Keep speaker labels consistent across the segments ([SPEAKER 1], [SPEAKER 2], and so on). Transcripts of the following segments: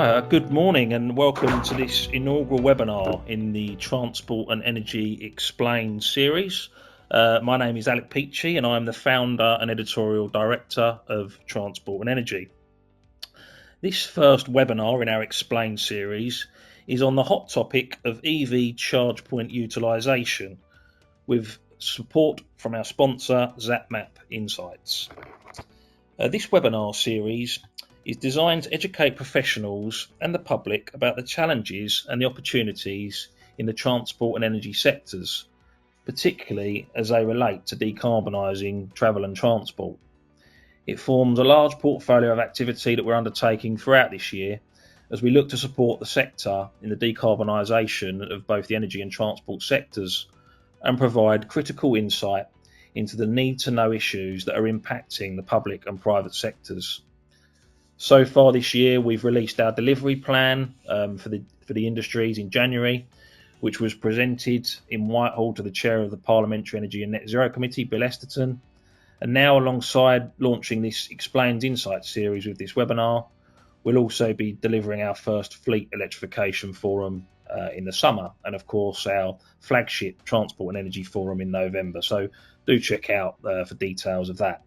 [SPEAKER 1] Hi, good morning and welcome to this inaugural webinar in the Transport and Energy Explained series. My name is Alec Peachy and I'm the founder and editorial director of Transport and Energy. This first webinar in our Explained series is on the hot topic of EV charge point utilisation with support from our sponsor Zapmap Insights. This webinar series is designed to educate professionals and the public about the challenges and the opportunities in the transport and energy sectors, particularly as they relate to decarbonising travel and transport. It forms a large portfolio of activity that we're undertaking throughout this year as we look to support the sector in the decarbonisation of both the energy and transport sectors and provide critical insight into the need to know issues that are impacting the public and private sectors. So far this year, we've released our delivery plan for the industries in January, which was presented in Whitehall to the chair of the Parliamentary Energy and Net Zero Committee, Bill Esterton. And now, alongside launching this Explained Insights series with this webinar, we'll also be delivering our first fleet electrification forum in the summer, and of course our flagship Transport and Energy Forum in November. So do check out for details of that.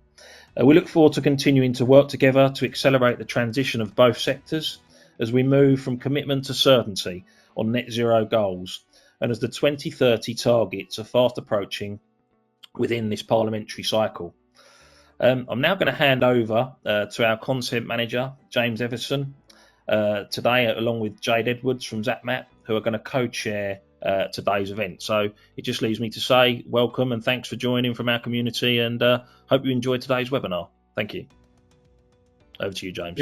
[SPEAKER 1] We look forward to continuing to work together to accelerate the transition of both sectors as we move from commitment to certainty on net zero goals and as the 2030 targets are fast approaching within this parliamentary cycle. I'm now going to hand over to our content manager, James Everson, today, along with Jade Edwards from Zapmap, who are going to co-chair today's event. So it just leaves me to say welcome and thanks for joining from our community, and hope you enjoyed today's webinar. Thank you. Over to you, James.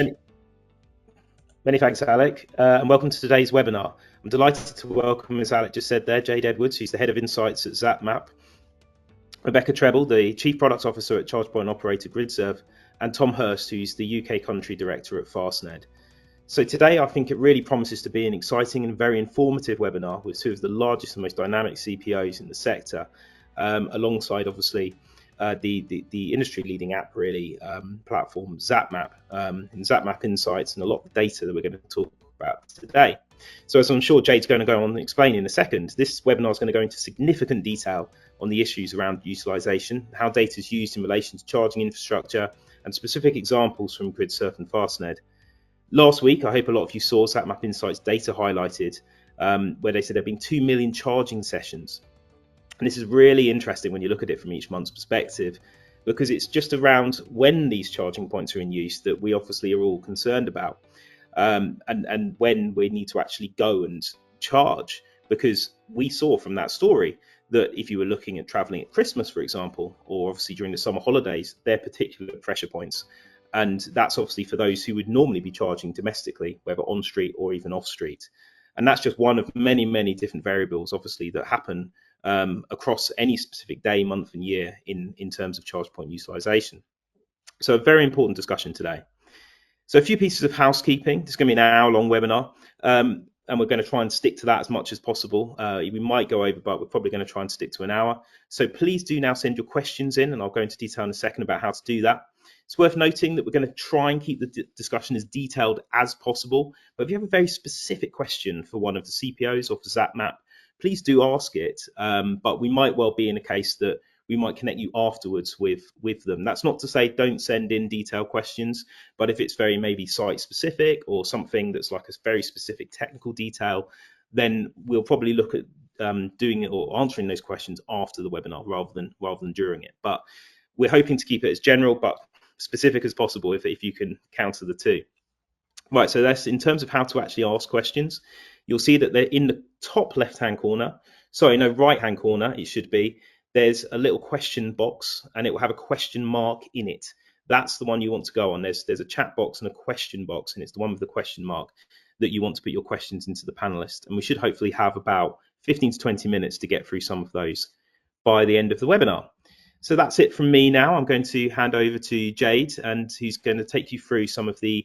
[SPEAKER 2] Many thanks, Alec, and welcome to today's webinar. I'm delighted to welcome, as Alec just said there, Jade Edwards, who's the Head of Insights at Zapmap, Rebecca Treble, the Chief Products Officer at Charge Point Operator GRIDSERVE, and Tom Hurst, who's the UK Country Director at Fastned. So today I think it really promises to be an exciting and very informative webinar with two of the largest and most dynamic CPOs in the sector, alongside obviously the industry leading app really platform Zapmap and Zapmap Insights, and a lot of data that we're going to talk about today. So as I'm sure Jade's going to go on and explain in a second, this webinar is going to go into significant detail on the issues around utilisation, how data is used in relation to charging infrastructure, and specific examples from GRIDSERVE and Fastned. Last week, I hope a lot of you saw Zapmap Insights data highlighted, where they said there have been 2 million charging sessions. And this is really interesting when you look at it from each month's perspective, because it's just around when these charging points are in use that we obviously are all concerned about, and when we need to actually go and charge, because we saw from that story that if you were looking at travelling at Christmas, for example, or obviously during the summer holidays, they're particular pressure points. And that's obviously for those who would normally be charging domestically, whether on street or even off street. And that's just one of many, many different variables, obviously, that happen across any specific day, month and year in terms of charge point utilisation. So a very important discussion today. So a few pieces of housekeeping. This is going to be an hour-long webinar, and we're going to try and stick to that as much as possible. We might go over, but we're probably going to try and stick to an hour. So please do now send your questions in, and I'll go into detail in a second about how to do that. It's worth noting that we're going to try and keep the discussion as detailed as possible. But if you have a very specific question for one of the CPOs or for Zapmap, please do ask it. But we might well be in a case that we might connect you afterwards with them. That's not to say don't send in detailed questions, but if it's very maybe site specific or something that's like a very specific technical detail, then we'll probably look at doing it or answering those questions after the webinar rather than during it. But we're hoping to keep it as general but specific as possible if you can counter the two. Right, so that's in terms of how to actually ask questions. You'll see that they're in the top left-hand corner. Sorry, no, right-hand corner it should be. There's a little question box and it will have a question mark in it. That's the one you want to go on. There's a chat box and a question box, and it's the one with the question mark that you want to put your questions into the panelist. And we should hopefully have about 15 to 20 minutes to get through some of those by the end of the webinar. So that's it from me now. I'm going to hand over to Jade, and who's going to take you through some of the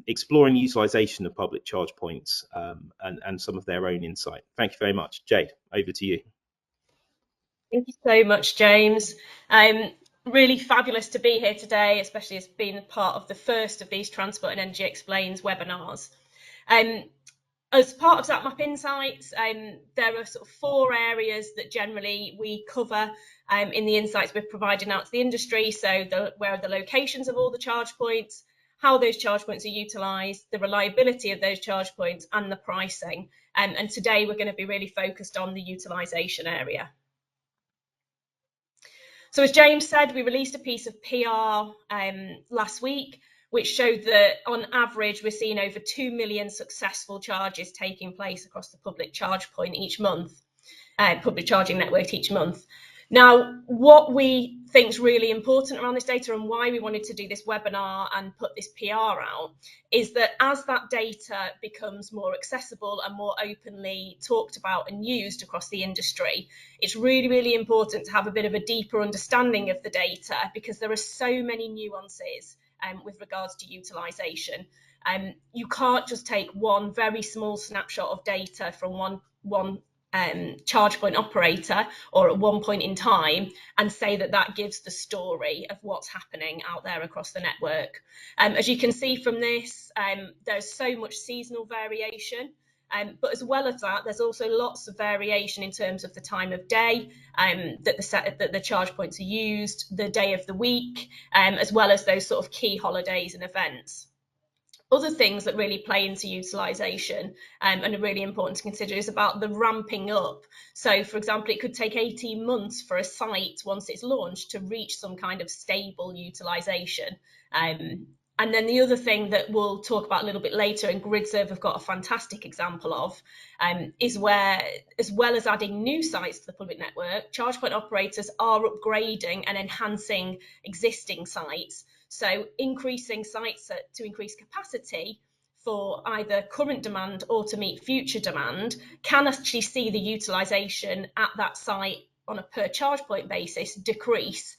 [SPEAKER 2] exploring utilisation of public charge points and some of their own insight. Thank you very much. Jade, over to you.
[SPEAKER 3] Thank you so much, James. Really fabulous to be here today, especially as being part of the first of these Transport and Energy Explains webinars. As part of Zapmap Insights, there are sort of 4 areas that generally we cover in the insights we're providing out to the industry. So where are the locations of all the charge points, how those charge points are utilised, the reliability of those charge points, and the pricing. And today we're going to be really focused on the utilisation area. So as James said, we released a piece of PR last week, which showed that on average, we're seeing over 2 million successful charges taking place across the public charge point each month, public charging network each month. Now, what we think is really important around this data and why we wanted to do this webinar and put this PR out is that as that data becomes more accessible and more openly talked about and used across the industry, it's really, really important to have a bit of a deeper understanding of the data because there are so many nuances with regards to utilisation. You can't just take one very small snapshot of data from one charge point operator or at one point in time and say that that gives the story of what's happening out there across the network. As you can see from this, there's so much seasonal variation. But as well as that, there's also lots of variation in terms of the time of day that the charge points are used, the day of the week, as well as those sort of key holidays and events. Other things that really play into utilisation and are really important to consider is about the ramping up. So, for example, it could take 18 months for a site, once it's launched, to reach some kind of stable utilisation. And then the other thing that we'll talk about a little bit later, and GRIDSERVE have got a fantastic example of, is where, as well as adding new sites to the public network, charge point operators are upgrading and enhancing existing sites. So increasing sites to increase capacity for either current demand or to meet future demand can actually see the utilisation at that site on a per charge point basis decrease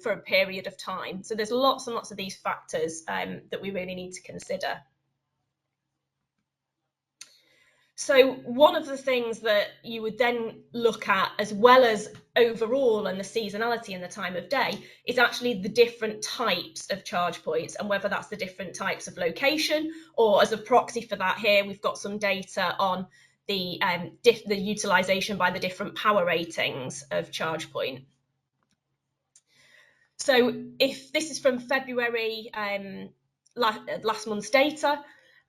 [SPEAKER 3] for a period of time. So there's lots and lots of these factors that we really need to consider. So one of the things that you would then look at, as well as overall and the seasonality and the time of day, is actually the different types of charge points and whether that's the different types of location, or as a proxy for that here, we've got some data on the utilisation by the different power ratings of charge point. So if this is from February, last month's data,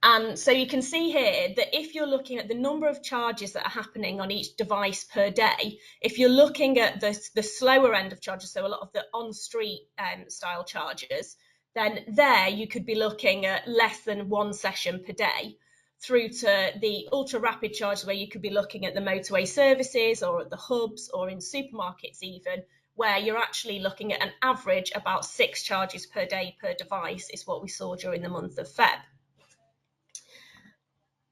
[SPEAKER 3] and so you can see here that if you're looking at the number of charges that are happening on each device per day, if you're looking at the slower end of charges, so a lot of the on-street style charges, then there you could be looking at less than 1 session per day, through to the ultra rapid charges where you could be looking at the motorway services or at the hubs or in supermarkets even, where you're actually looking at an average about 6 charges per day per device is what we saw during the month of Feb.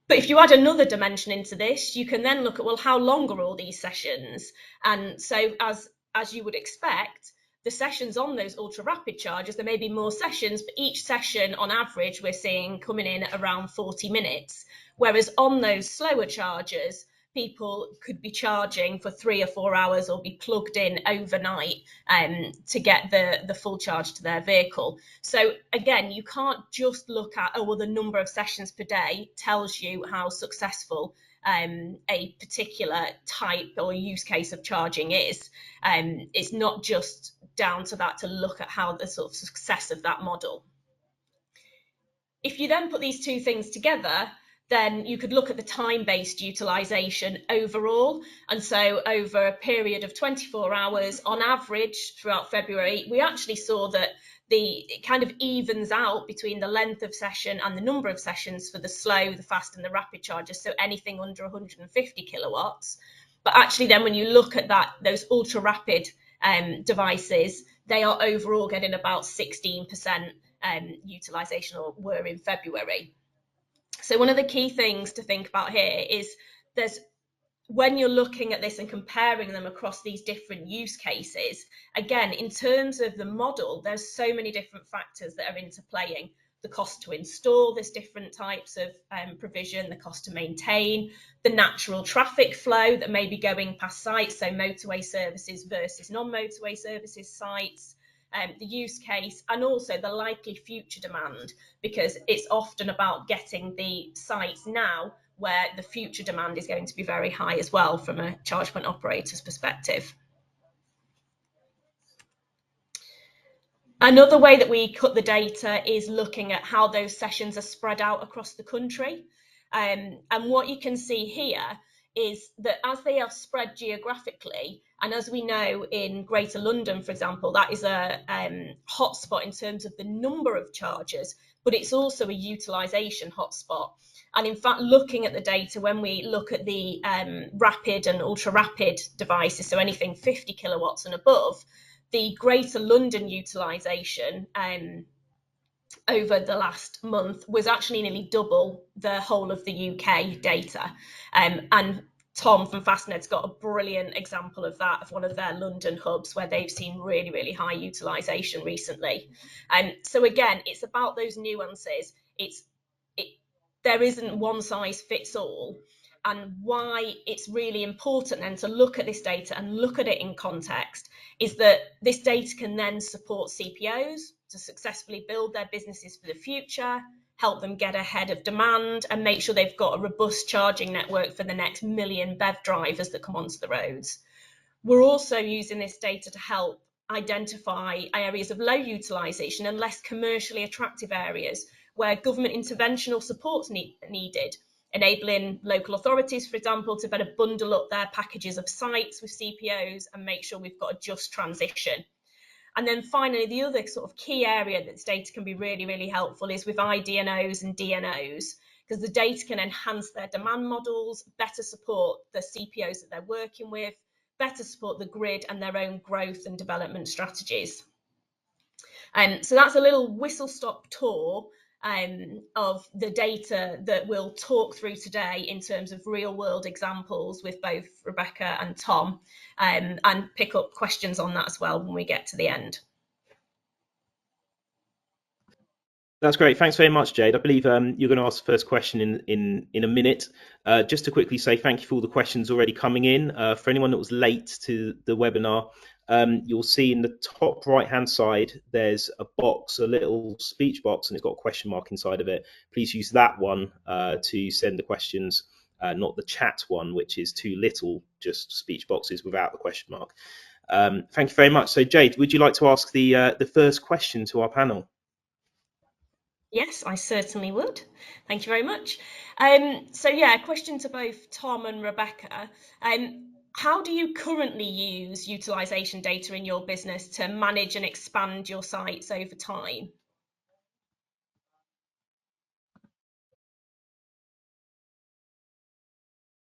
[SPEAKER 3] But if you add another dimension into this, you can then look at, well, how long are all these sessions? And so as you would expect, the sessions on those ultra rapid charges, there may be more sessions, but each session on average we're seeing coming in at around 40 minutes. Whereas on those slower chargers, people could be charging for 3 or 4 hours or be plugged in overnight to get the full charge to their vehicle. So again, you can't just look at, oh, well, the number of sessions per day tells you how successful a particular type or use case of charging is. It's not just down to that to look at how the sort of success of that model. If you then put these two things together, then you could look at the time-based utilisation overall. And so over a period of 24 hours on average throughout February, we actually saw that it kind of evens out between the length of session and the number of sessions for the slow, the fast and the rapid chargers, so anything under 150 kilowatts. But actually then when you look at those ultra rapid devices, they are overall getting about 16% utilisation, or were in February. So one of the key things to think about here is when you're looking at this and comparing them across these different use cases, again, in terms of the model, there's so many different factors that are interplaying. The cost to install this different types of provision, the cost to maintain, the natural traffic flow that may be going past sites, so motorway services versus non-motorway services sites, the use case, and also the likely future demand, because it's often about getting the sites now where the future demand is going to be very high as well from a charge point operator's perspective. Another way that we cut the data is looking at how those sessions are spread out across the country. And what you can see here is that as they are spread geographically, and as we know in Greater London, for example, that is a hotspot in terms of the number of chargers, but it's also a utilisation hotspot. And in fact, looking at the data, when we look at the rapid and ultra rapid devices, so anything 50 kilowatts and above, the Greater London utilisation over the last month was actually nearly double the whole of the UK data. And Tom from Fastned's got a brilliant example of that, of one of their London hubs where they've seen really, really high utilisation recently. So again, it's about those nuances. There isn't one size fits all. And why it's really important then to look at this data and look at it in context is that this data can then support CPOs to successfully build their businesses for the future, help them get ahead of demand, and make sure they've got a robust charging network for the next million BEV drivers that come onto the roads. We're also using this data to help identify areas of low utilisation and less commercially attractive areas where government intervention or support is needed, enabling local authorities, for example, to better bundle up their packages of sites with CPOs and make sure we've got a just transition. And then finally, the other sort of key area that this data can be really, really helpful is with IDNOs and DNOs, because the data can enhance their demand models, better support the CPOs that they're working with, better support the grid and their own growth and development strategies. So that's a little whistle-stop tour of the data that we'll talk through today in terms of real-world examples with both Rebecca and Tom, and pick up questions on that as well when we get to the end.
[SPEAKER 2] That's great. Thanks very much, Jade. I believe you're going to ask the first question in a minute. Just to quickly say thank you for all the questions already coming in. For anyone that was late to the webinar, you'll see in the top right-hand side, there's a box, a little speech box, and it's got a question mark inside of it. Please use that one to send the questions, not the chat one, which is too little, just speech boxes without the question mark. Thank you very much. So, Jade, would you like to ask the first question to our panel?
[SPEAKER 3] Yes, I certainly would. Thank you very much. So yeah, a question to both Tom and Rebecca. How do you currently use utilisation data in your business to manage and expand your sites over time?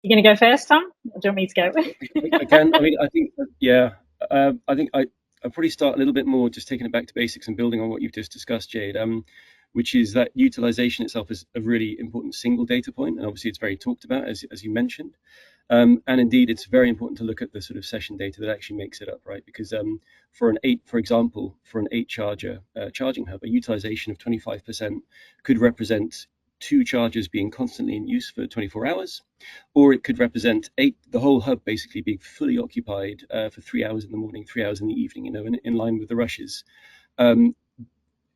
[SPEAKER 4] You're going to go first, Tom? Or do you want me to go?
[SPEAKER 5] I can. I mean, I think, yeah, I think I'll probably start a little bit more just taking it back to basics and building on what you've just discussed, Jade, which is that utilization itself is a really important single data point. And obviously it's very talked about, as you mentioned. And indeed, it's very important to look at the sort of session data that actually makes it up, right? Because for example, for an 8-charger charging hub, a utilization of 25% could represent 2 chargers being constantly in use for 24 hours, or it could represent the whole hub basically being fully occupied for 3 hours in the morning, 3 hours in the evening, in line with the rushes.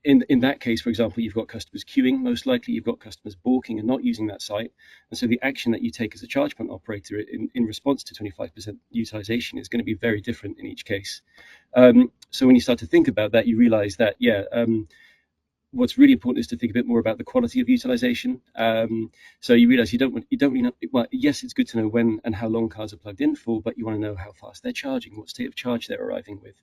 [SPEAKER 5] In that case, for example, you've got customers queuing, most likely you've got customers balking and not using that site. And so the action that you take as a charge point operator in response to 25% utilization is going to be very different in each case. So when you start to think about that, you realize that, what's really important is to think a bit more about the quality of utilization. So you realize you don't really know. Well, yes, it's good to know when and how long cars are plugged in for, but you want to know how fast they're charging, what state of charge they're arriving with,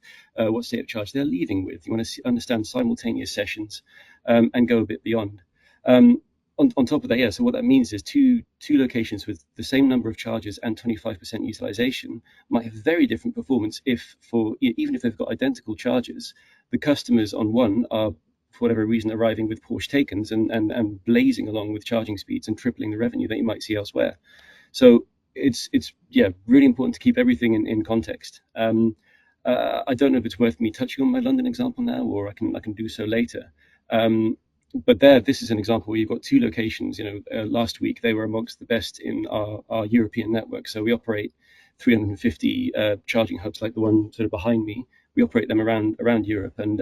[SPEAKER 5] what state of charge they're leaving with. You want to understand simultaneous sessions and go a bit beyond. On top of that, so what that means is two locations with the same number of charges and 25% utilization might have very different performance even if they've got identical charges. The customers on one are, for whatever reason, arriving with Porsche Taycans and blazing along with charging speeds and tripling the revenue that you might see elsewhere. So it's really important to keep everything in context. I don't know if it's worth me touching on my London example now, or I can do so later. But this is an example where you've got 2 locations. Last week they were amongst the best in our European network. So we operate 350 charging hubs like the one sort of behind me, we operate them around Europe, and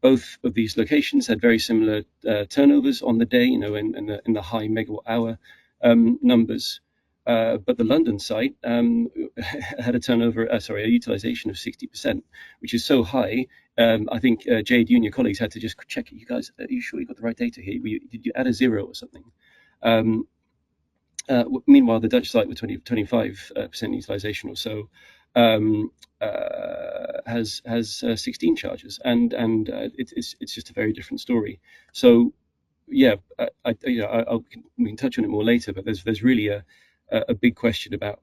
[SPEAKER 5] both of these locations had very similar turnovers on the day, in the high megawatt hour numbers. But the London site had a utilization of 60%, which is so high. I think Jade, you and your colleagues had to just check it. You guys, are you sure you got the right data here? Did you add a 0 or something? Meanwhile, the Dutch site with 25% utilization or so has 16 charges, and it's just a very different story. So yeah, we can touch on it more later, but there's really a big question about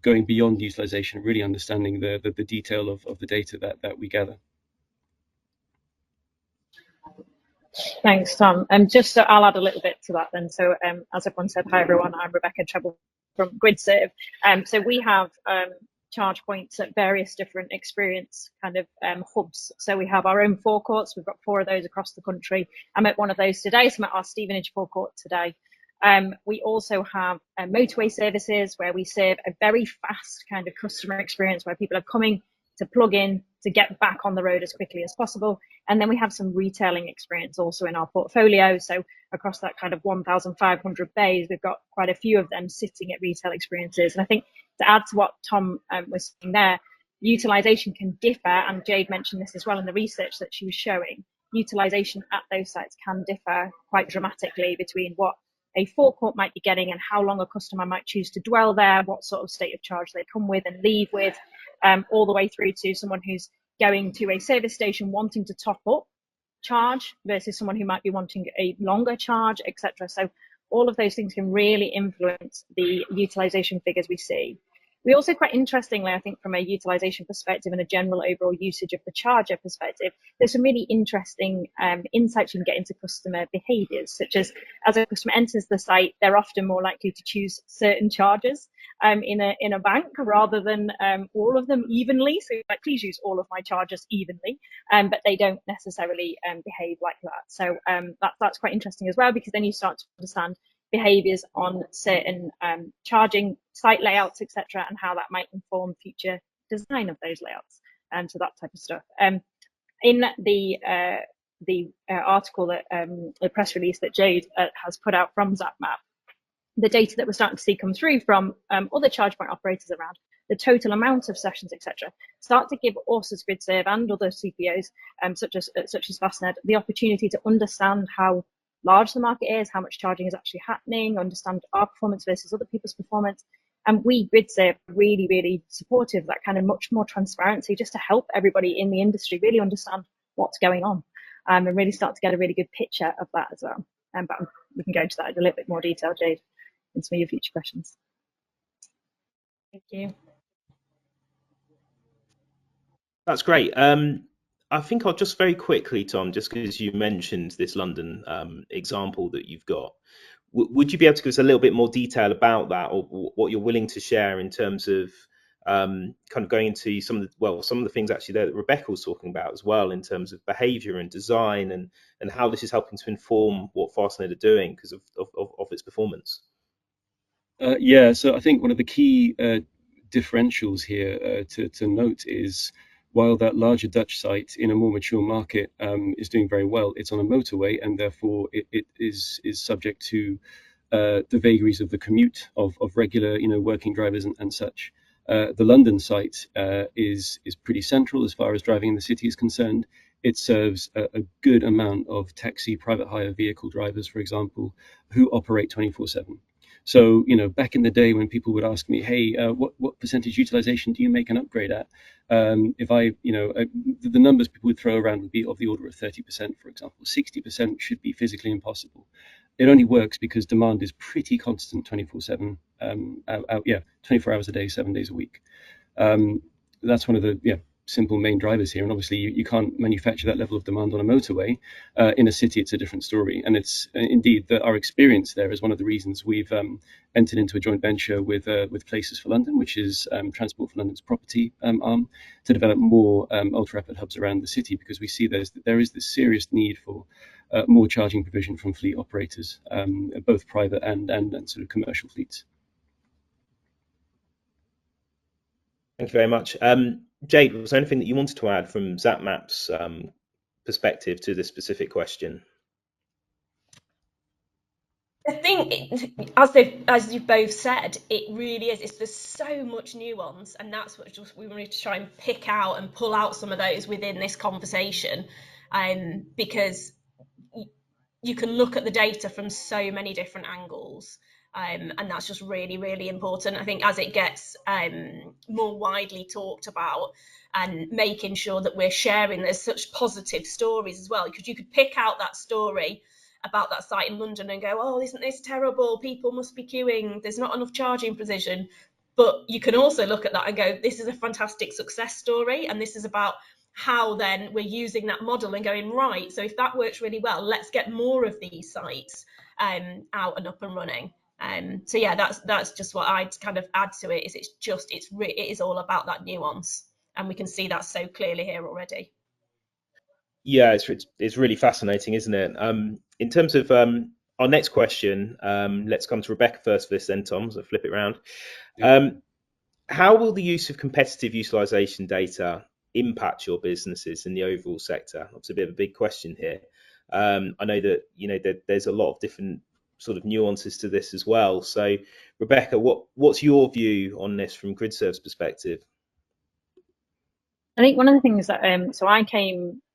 [SPEAKER 5] going beyond utilization, really understanding the detail of the data that we gather.
[SPEAKER 4] Thanks, Tom. I'll add a little bit to that then. So as everyone said, hi everyone, I'm Rebecca Treble from GRIDSERVE. So we have charge points at various different experience kind of hubs. So we have our own forecourts. We've got 4 of those across the country. I'm at one of those today, so I'm at our Stevenage forecourt today. We also have motorway services where we serve a very fast kind of customer experience where people are coming to plug in to get back on the road as quickly as possible. And then we have some retailing experience also in our portfolio. So across that kind of 1,500 bays, we've got quite a few of them sitting at retail experiences. And I think to add to what Tom was saying there, utilization can differ, and Jade mentioned this as well in the research that she was showing. Utilization at those sites can differ quite dramatically between what a forecourt might be getting and how long a customer might choose to dwell there, what sort of state of charge they come with and leave with, all the way through to someone who's going to a service station wanting to top up charge versus someone who might be wanting a longer charge, etc. So all of those things can really influence the utilization figures we see. We also, quite interestingly, I think from a utilization perspective and a general overall usage of the charger perspective, there's some really interesting insights you can get into customer behaviors, such as a customer enters the site, they're often more likely to choose certain chargers in a bank rather than all of them evenly. So like, please use all of my chargers evenly, but they don't necessarily behave like that. So that's quite interesting as well, because then you start to understand behaviors on certain charging site layouts, etc., and how that might inform future design of those layouts, so that type of stuff. In the article that the press release that Jade has put out from Zapmap, the data that we're starting to see come through from other charge point operators around the total amount of sessions, etc., start to give us as GRIDSERVE and other CPOs, such as Fastned, the opportunity to understand how large the market is, how much charging is actually happening, understand our performance versus other people's performance. And we, GRIDSERVE, are really, really supportive of that kind of much more transparency, just to help everybody in the industry really understand what's going on, and really start to get a really good picture of that as well. But we can go into that in a little bit more detail, Jade, in some of your future questions. Thank you.
[SPEAKER 2] That's great. I think I'll just very quickly, Tom, just because you mentioned this London example that you've got, would you be able to give us a little bit more detail about that, or what you're willing to share in terms of kind of going into some of the things actually there that Rebecca was talking about as well, in terms of behaviour and design, and how this is helping to inform what Fastned are doing because of its performance?
[SPEAKER 5] Yeah, so I think one of the key differentials here to note is, while that larger Dutch site in a more mature market is doing very well, it's on a motorway, and therefore it is subject to the vagaries of the commute of regular, working drivers and such. The London site is pretty central as far as driving in the city is concerned. It serves a good amount of taxi, private hire vehicle drivers, for example, who operate 24/7. So, back in the day when people would ask me, hey, what percentage utilization do you make an upgrade at? The numbers people would throw around would be of the order of 30%, for example. 60% should be physically impossible. It only works because demand is pretty constant 24/7, 24 hours a day, 7 days a week. That's one of the simple main drivers here, and obviously you can't manufacture that level of demand on a motorway. In a city, it's a different story, and it's indeed our experience there is one of the reasons we've entered into a joint venture with Places for London, which is Transport for London's property arm, to develop more ultra-rapid hubs around the city, because we see there is this serious need for more charging provision from fleet operators, both private and sort of commercial fleets.
[SPEAKER 2] Thank you very much. Jade, was there anything that you wanted to add from Zapmap's perspective to this specific question?
[SPEAKER 3] I think, as you've both said, it really is. There's so much nuance, and that's what we wanted to try and pick out and pull out some of those within this conversation, because you can look at the data from so many different angles. And that's just really, really important. I think as it gets more widely talked about, and making sure that we're sharing, there's such positive stories as well, because you could pick out that story about that site in London and go, oh, isn't this terrible? People must be queuing. There's not enough charging precision. But you can also look at that and go, this is a fantastic success story. And this is about how then we're using that model and going, right, so if that works really well, let's get more of these sites out and up and running. So yeah, that's just what I'd kind of add to it. Is it is all about that nuance, and we can see that so clearly here already.
[SPEAKER 2] Yeah, it's really fascinating, isn't it? In terms of our next question, let's come to Rebecca first for this, then Tom. So flip it around. How will the use of competitive utilization data impact your businesses in the overall sector? That's a bit of a big question here. I know that there's a lot of different sort of nuances to this as well. So, Rebecca, what's your view on this from GRIDSERVE's perspective?
[SPEAKER 4] I think one of the things that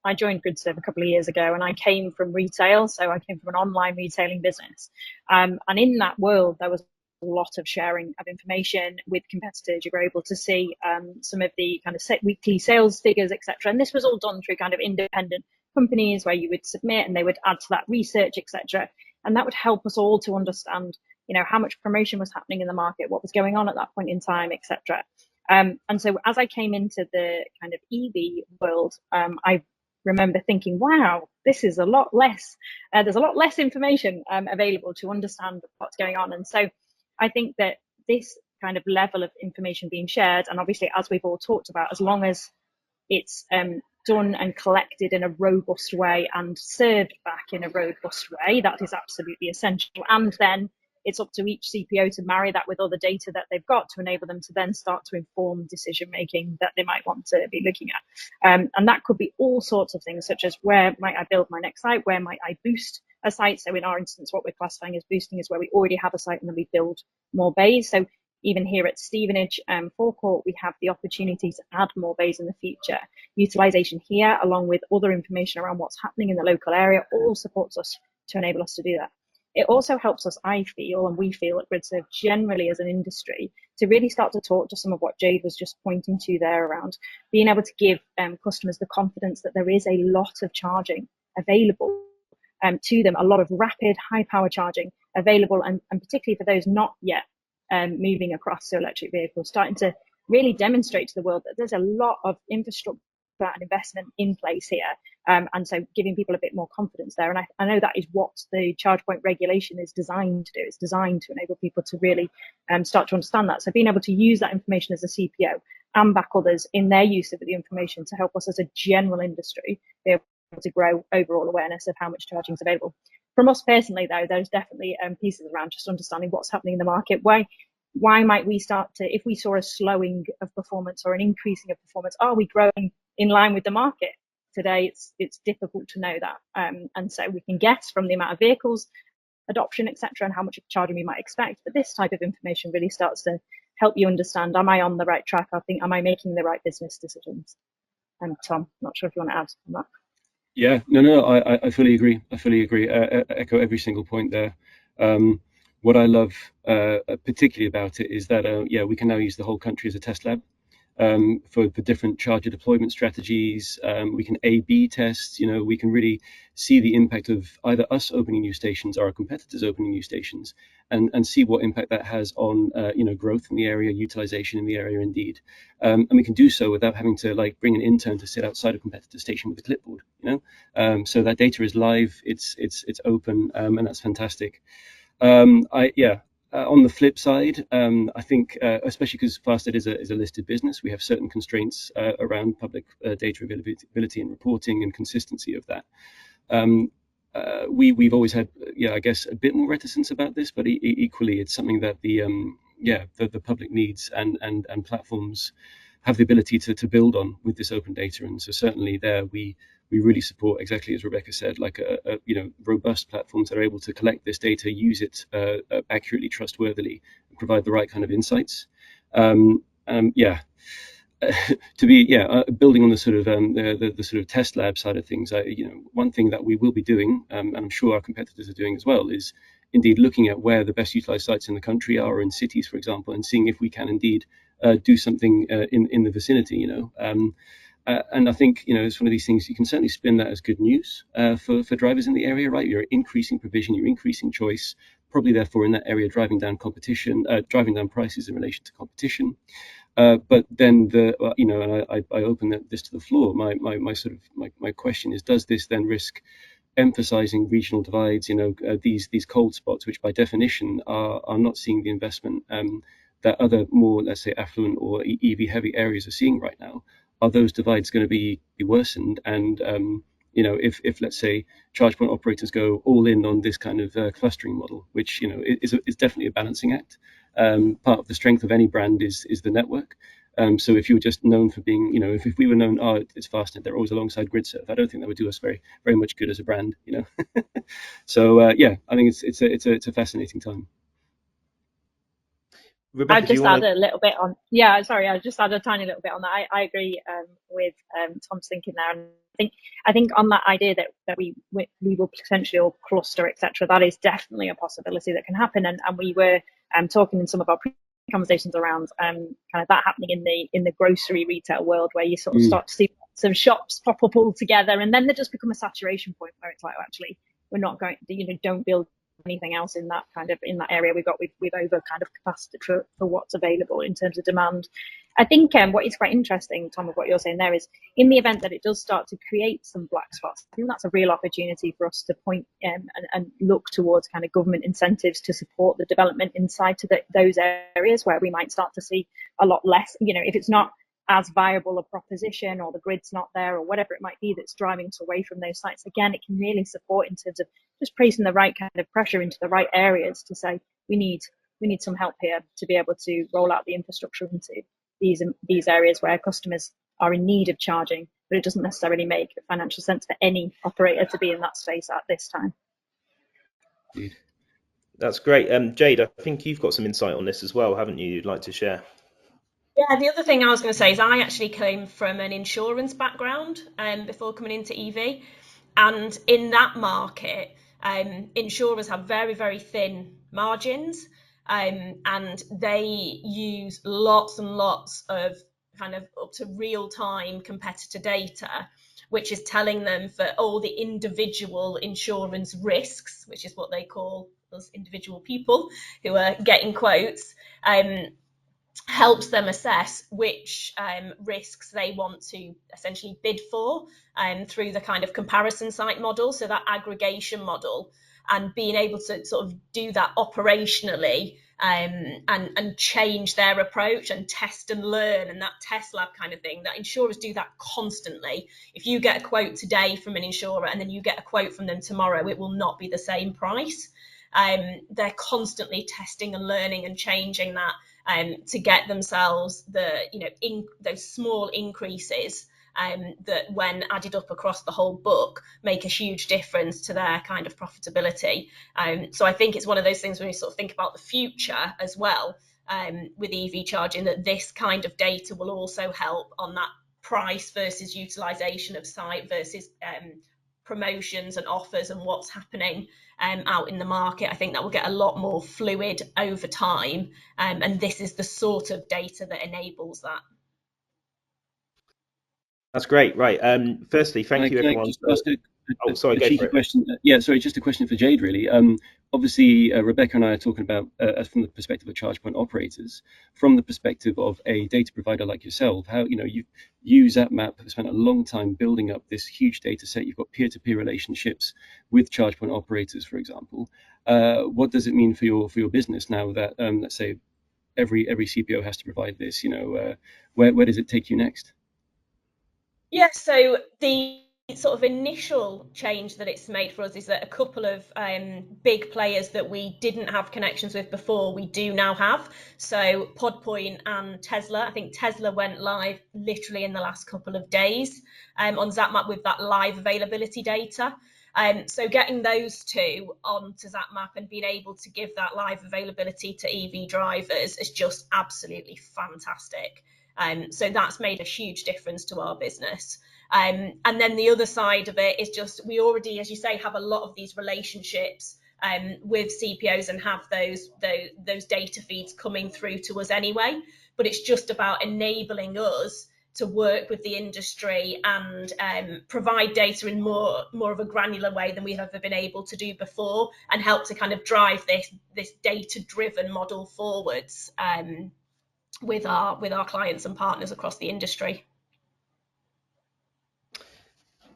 [SPEAKER 4] I joined GRIDSERVE a couple of years ago, and I came from retail, so I came from an online retailing business, and in that world there was a lot of sharing of information with competitors. You were able to see some of the kind of weekly sales figures, etc. And this was all done through kind of independent companies where you would submit and they would add to that research, etc. And that would help us all to understand, how much promotion was happening in the market, what was going on at that point in time, etc. And so as I came into the kind of EV world, I remember thinking, wow, this is a lot less, there's a lot less information available to understand what's going on. And so I think that this kind of level of information being shared, and obviously, as we've all talked about, as long as it's done and collected in a robust way and served back in a robust way, that is absolutely essential. And then it's up to each CPO to marry that with other data that they've got to enable them to then start to inform decision making that they might want to be looking at. And that could be all sorts of things, such as where might I build my next site? Where might I boost a site? So in our instance, what we're classifying as boosting is where we already have a site and then we build more bays. So even here at Stevenage forecourt, we have the opportunity to add more bays in the future. Utilization here, along with other information around what's happening in the local area, all supports us to enable us to do that. It also helps us, I feel, and we feel at GRIDSERVE generally as an industry, to really start to talk to some of what Jade was just pointing to there around being able to give customers the confidence that there is a lot of charging available to them, a lot of rapid, high power charging available, and particularly for those not yet moving across to electric vehicles, starting to really demonstrate to the world that there's a lot of infrastructure and investment in place here, and so giving people a bit more confidence there. And I know that is what the charge point regulation is designed to do. It's designed to enable people to really start to understand that. So being able to use that information as a CPO and back others in their use of the information to help us as a general industry be able to grow overall awareness of how much charging is available. From us personally, though, there's definitely pieces around just understanding what's happening in the market. Why might we start to, if we saw a slowing of performance or an increasing of performance, are we growing in line with the market? Today, it's difficult to know that. And so we can guess from the amount of vehicles, adoption, etc., and how much charging we might expect. But this type of information really starts to help you understand, am I on the right track? Am I making the right business decisions? And Tom, not sure if you want to add on that.
[SPEAKER 5] Yeah, no, I fully agree. Echo every single point there. What I love particularly about it is that, we can now use the whole country as a test lab for different charger deployment strategies. We can A/B test. We can really see the impact of either us opening new stations or our competitors opening new stations, and see what impact that has on growth in the area, utilization in the area, indeed. And we can do so without having to bring an intern to sit outside a competitor station with a clipboard. So that data is live. It's open, and that's fantastic. On the flip side, I think, especially because Fastned is a listed business, we have certain constraints around public data availability and reporting and consistency of that. We've always had, I guess, a bit more reticence about this, but equally, it's something that the public needs and platforms have the ability to build on with this open data. And so certainly there we really support, exactly as Rebecca said, like a robust platforms that are able to collect this data, use it accurately, trustworthily, and provide the right kind of insights. Building on the sort of the sort of test lab side of things, one thing that we will be doing, and I'm sure our competitors are doing as well, is indeed looking at where the best utilized sites in the country are, in cities, for example, and seeing if we can indeed do something in the vicinity. And I think it's one of these things you can certainly spin that as good news for drivers in the area, right? You're increasing provision, you're increasing choice, probably therefore in that area driving down prices in relation to competition. But then I open this to the floor. My question is, does this then risk emphasizing regional divides? These cold spots, which by definition are not seeing the investment that other more, let's say, affluent or EV heavy areas are seeing right now. Are those divides going to be worsened? And if let's say charge point operators go all in on this kind of clustering model, which is definitely a balancing act. Part of the strength of any brand is the network. So if you were just known for being, if we were known, it's Fastned, they're always alongside GRIDSERVE, I don't think that would do us very, very much good as a brand, So I think it's a fascinating time.
[SPEAKER 2] Rebecca,
[SPEAKER 4] I'd just add a little bit on. Yeah, sorry, I'll just add a tiny little bit on that. I agree with Tom's thinking there, and I think on that idea that we will potentially all cluster, etc. That is definitely a possibility that can happen, and we were talking in some of our conversations around kind of that happening in the grocery retail world, where you sort of start to see some shops pop up all together, and then they just become a saturation point where it's like, actually, we're not going, don't build anything else in that area. We've over kind of capacity for what's available in terms of demand. I think what is quite interesting, Tom, of what you're saying there is, in the event that it does start to create some black spots, I think that's a real opportunity for us to point and look towards kind of government incentives to support the development inside to those areas where we might start to see a lot less, if it's not as viable a proposition, or the grid's not there, or whatever it might be that's driving us away from those sites. Again, it can really support in terms of just placing the right kind of pressure into the right areas to say we need some help here to be able to roll out the infrastructure into these areas where customers are in need of charging, but it doesn't necessarily make financial sense for any operator to be in that space at this time.
[SPEAKER 2] That's great. Jade, I think you've got some insight on this as well, haven't you? You'd like to share?
[SPEAKER 3] Yeah, the other thing I was going to say is I actually came from an insurance background before coming into EV, and in that market, insurers have very, very thin margins, and they use lots and lots of kind of up to real-time competitor data, which is telling them for all the individual insurance risks, which is what they call us individual people who are getting quotes, helps them assess which risks they want to essentially bid for through the kind of comparison site model, so that aggregation model, and being able to sort of do that operationally and change their approach and test and learn, and that test lab kind of thing, that insurers do that constantly. If you get a quote today from an insurer and then you get a quote from them tomorrow, it will not be the same price. They're constantly testing and learning and changing that to get themselves those small increases that, when added up across the whole book, make a huge difference to their kind of profitability. So I think it's one of those things when you sort of think about the future as well with EV charging, that this kind of data will also help on that price versus utilization of site versus promotions and offers and what's happening out in the market. I think that will get a lot more fluid over time, and this is the sort of data that enables that.
[SPEAKER 2] That's great. Right. Firstly, thank you everyone.
[SPEAKER 5] Sorry, go for it. Question. Just a question for Jade, really. Obviously, Rebecca and I are talking about from the perspective of charge point operators, from the perspective of a data provider like yourself. How you Zapmap have spent a long time building up this huge data set. You've got peer-to-peer relationships with charge point operators, for example. What does it mean for your business now that let's say every CPO has to provide this? Where does it take you next?
[SPEAKER 3] Yeah, so the sort of initial change that it's made for us is that a couple of big players that we didn't have connections with before, we do now have. So Podpoint and Tesla. I think Tesla went live literally in the last couple of days on Zapmap with that live availability data. So getting those two onto Zapmap and being able to give that live availability to EV drivers is just absolutely fantastic. So that's made a huge difference to our business. And then the other side of it is just, we already, as you say, have a lot of these relationships with CPOs and have those data feeds coming through to us anyway. But it's just about enabling us to work with the industry and provide data in more of a granular way than we have ever been able to do before, and help to kind of drive this data-driven model forwards with our clients and partners across the industry.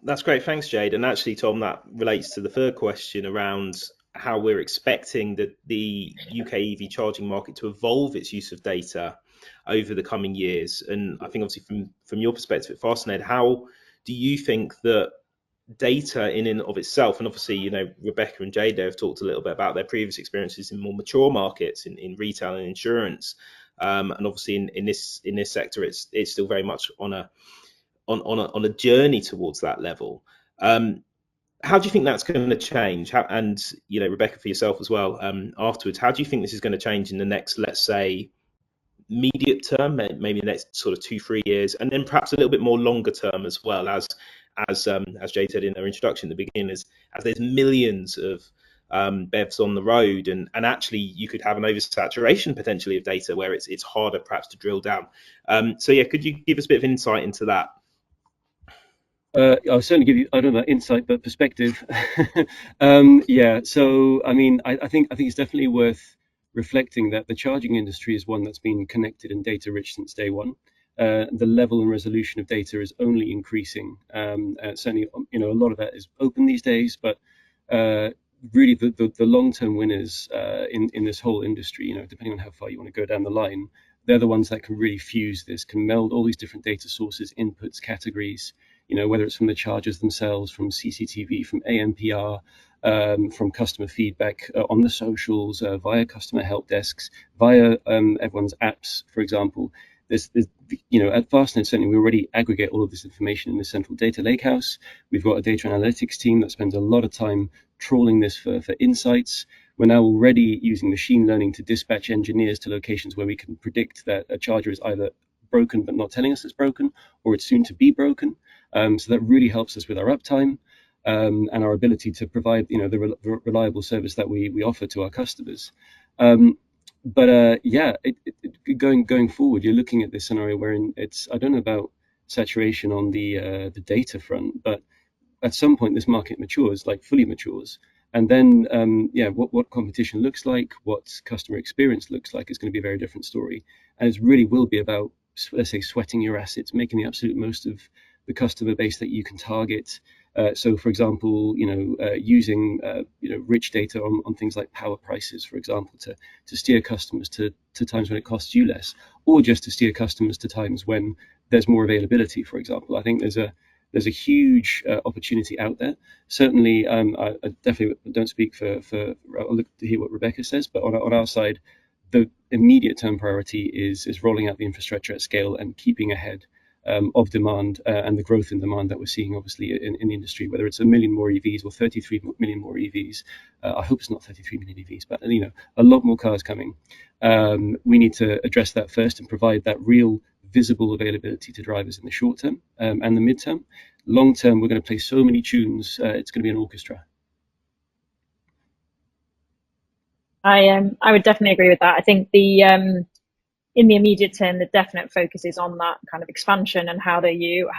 [SPEAKER 2] That's great. Thanks, Jade. And actually, Tom, that relates to the third question around how we're expecting the UK EV charging market to evolve its use of data over the coming years. And I think obviously from your perspective at Fastned, how do you think that data in and of itself, and obviously, you know, Rebecca and Jade have talked a little bit about their previous experiences in more mature markets in retail and insurance. And obviously in this sector, it's still very much on a journey towards that level. How do you think that's going to change? And you know, Rebecca, for yourself as well, afterwards, how do you think this is going to change in the next, let's say, immediate term, maybe the next sort of 2-3 years, and then perhaps a little bit more longer term as well, as Jade said in her introduction at the beginning, as there's millions of BEVs on the road, and actually you could have an oversaturation potentially of data where it's harder perhaps to drill down. So yeah, could you give us a bit of insight into that?
[SPEAKER 5] I'll certainly give you, I don't know, insight, but perspective. Yeah, so I mean, I think it's definitely worth reflecting that the charging industry is one that's been connected and data rich since day one. The level and resolution of data is only increasing. Certainly, you know, a lot of that is open these days, but really the long-term winners in this whole industry, you know, depending on how far you want to go down the line, they're the ones that can really fuse this, can meld all these different data sources, inputs, categories, you know, whether it's from the chargers themselves, from CCTV, from ANPR, from customer feedback on the socials, via customer help desks, via everyone's apps, for example. There's, you know, at Fastned, certainly we already aggregate all of this information in the central data lakehouse. We've got a data analytics team that spends a lot of time trawling this for insights. We're now already using machine learning to dispatch engineers to locations where we can predict that a charger is either broken but not telling us it's broken, or it's soon to be broken. So that really helps us with our uptime and our ability to provide, you know, the reliable service that we offer to our customers. But going forward, you're looking at this scenario wherein it's, I don't know about saturation on the data front, but at some point this market matures, like fully matures, and then what competition looks like, what customer experience looks like is going to be a very different story, and it really will be about, let's say, sweating your assets, making the absolute most of the customer base that you can target. So, for example, using rich data on things like power prices, for example, to steer customers to times when it costs you less, or just to steer customers to times when there's more availability, for example. I think there's a huge opportunity out there. Certainly, I definitely don't speak for. I'll look to hear what Rebecca says, but on our side, the immediate term priority is rolling out the infrastructure at scale and keeping ahead of demand and the growth in demand that we're seeing, obviously, in the industry, whether it's 1 million more EVs or 33 million more EVs. I hope it's not 33 million EVs, but, you know, a lot more cars coming. We need to address that first and provide that real visible availability to drivers in the short term and the midterm. Long term, we're going to play so many tunes, it's going to be an orchestra.
[SPEAKER 4] I would definitely agree with that. I think in the immediate term, the definite focus is on that kind of expansion and how do you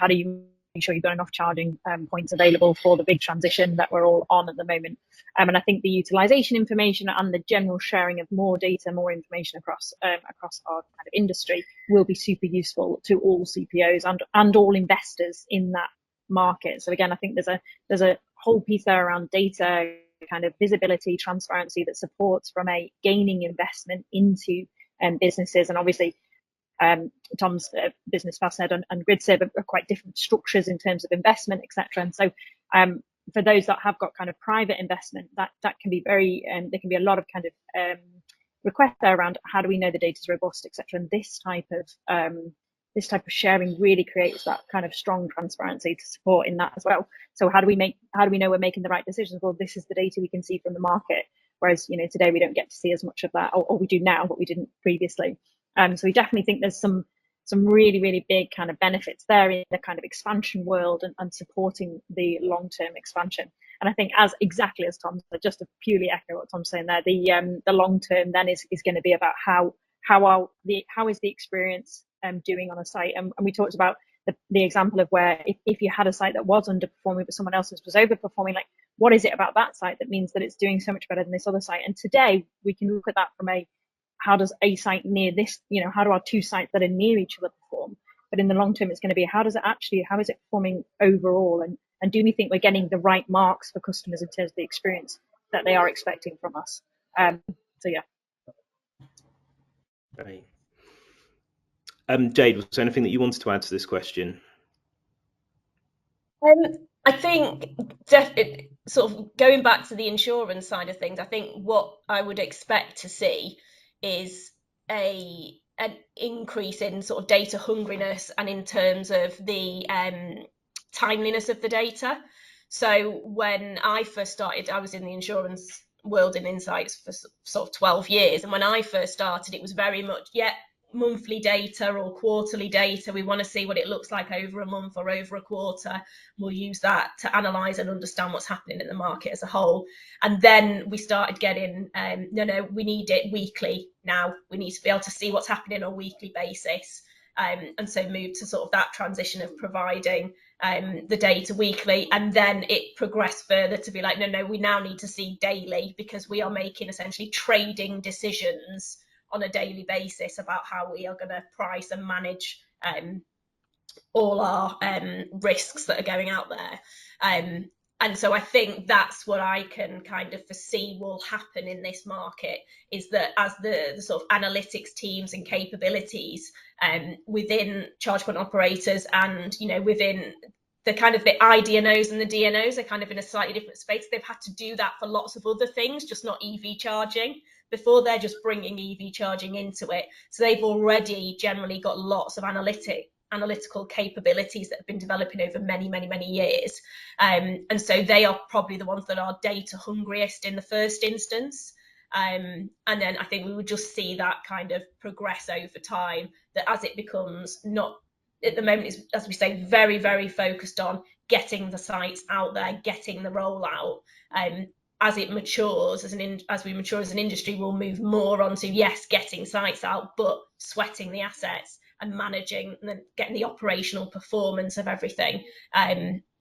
[SPEAKER 4] make sure you've got enough charging points available for the big transition that we're all on at the moment. And I think the utilization information and the general sharing of more data, more information across our kind of industry will be super useful to all CPOs and all investors in that market. So again, I think there's a whole piece there around data, kind of visibility, transparency that supports from a gaining investment into businesses. And obviously, Tom's business Fastned and GRIDSERVE are quite different structures in terms of investment, etc. And so for those that have got kind of private investment, that can be very, there can be a lot of kind of requests there around how do we know the data is robust, etc. And this type of sharing really creates that kind of strong transparency to support in that as well. So how do we know we're making the right decisions? Well, this is the data we can see from the market. Whereas, today we don't get to see as much of that, or we do now, but we didn't previously. So we definitely think there's some really, really big kind of benefits there in the kind of expansion world and supporting the long-term expansion. And I think exactly as Tom said, just to purely echo what Tom's saying there, the long term then is going to be about how is the experience doing on a site. And we talked about the example of where if you had a site that was underperforming but someone else's was overperforming, like what is it about that site that means that it's doing so much better than this other site? And today we can look at that from how does a site near this, how do our two sites that are near each other perform? But in the long term, it's going to be how is it performing overall? And do we think we're getting the right marks for customers in terms of the experience that they are expecting from us? So yeah.
[SPEAKER 2] Great. Jade, was there anything that you wanted to add to this question?
[SPEAKER 3] I think sort of going back to the insurance side of things, I think what I would expect to see is an increase in sort of data hungriness and in terms of the timeliness of the data. So when I first started, I was in the insurance world in insights for sort of 12 years. And when I first started, it was very much, monthly data or quarterly data. We want to see what it looks like over a month or over a quarter. We'll use that to analyze and understand what's happening in the market as a whole. And then we started getting, no, we need it weekly now. We need to be able to see what's happening on a weekly basis. And so moved to sort of that transition of providing the data weekly, and then it progressed further to be like, no, we now need to see daily, because we are making essentially trading decisions on a daily basis about how we are going to price and manage all our risks that are going out there. And so I think that's what I can kind of foresee will happen in this market, is that as the sort of analytics teams and capabilities within charge point operators and, within the kind of the IDNOs and the DNOs are kind of in a slightly different space. They've had to do that for lots of other things, just not EV charging. Before, they're just bringing EV charging into it. So they've already generally got lots of analytical capabilities that have been developing over many, many, many years. And so they are probably the ones that are data hungriest in the first instance. And then I think we would just see that kind of progress over time, that as it becomes not, at the moment, it's, as we say, very, very focused on getting the sites out there, getting the rollout. As it matures, as we mature as an industry, we'll move more onto, yes, getting sites out, but sweating the assets and managing and then getting the operational performance of everything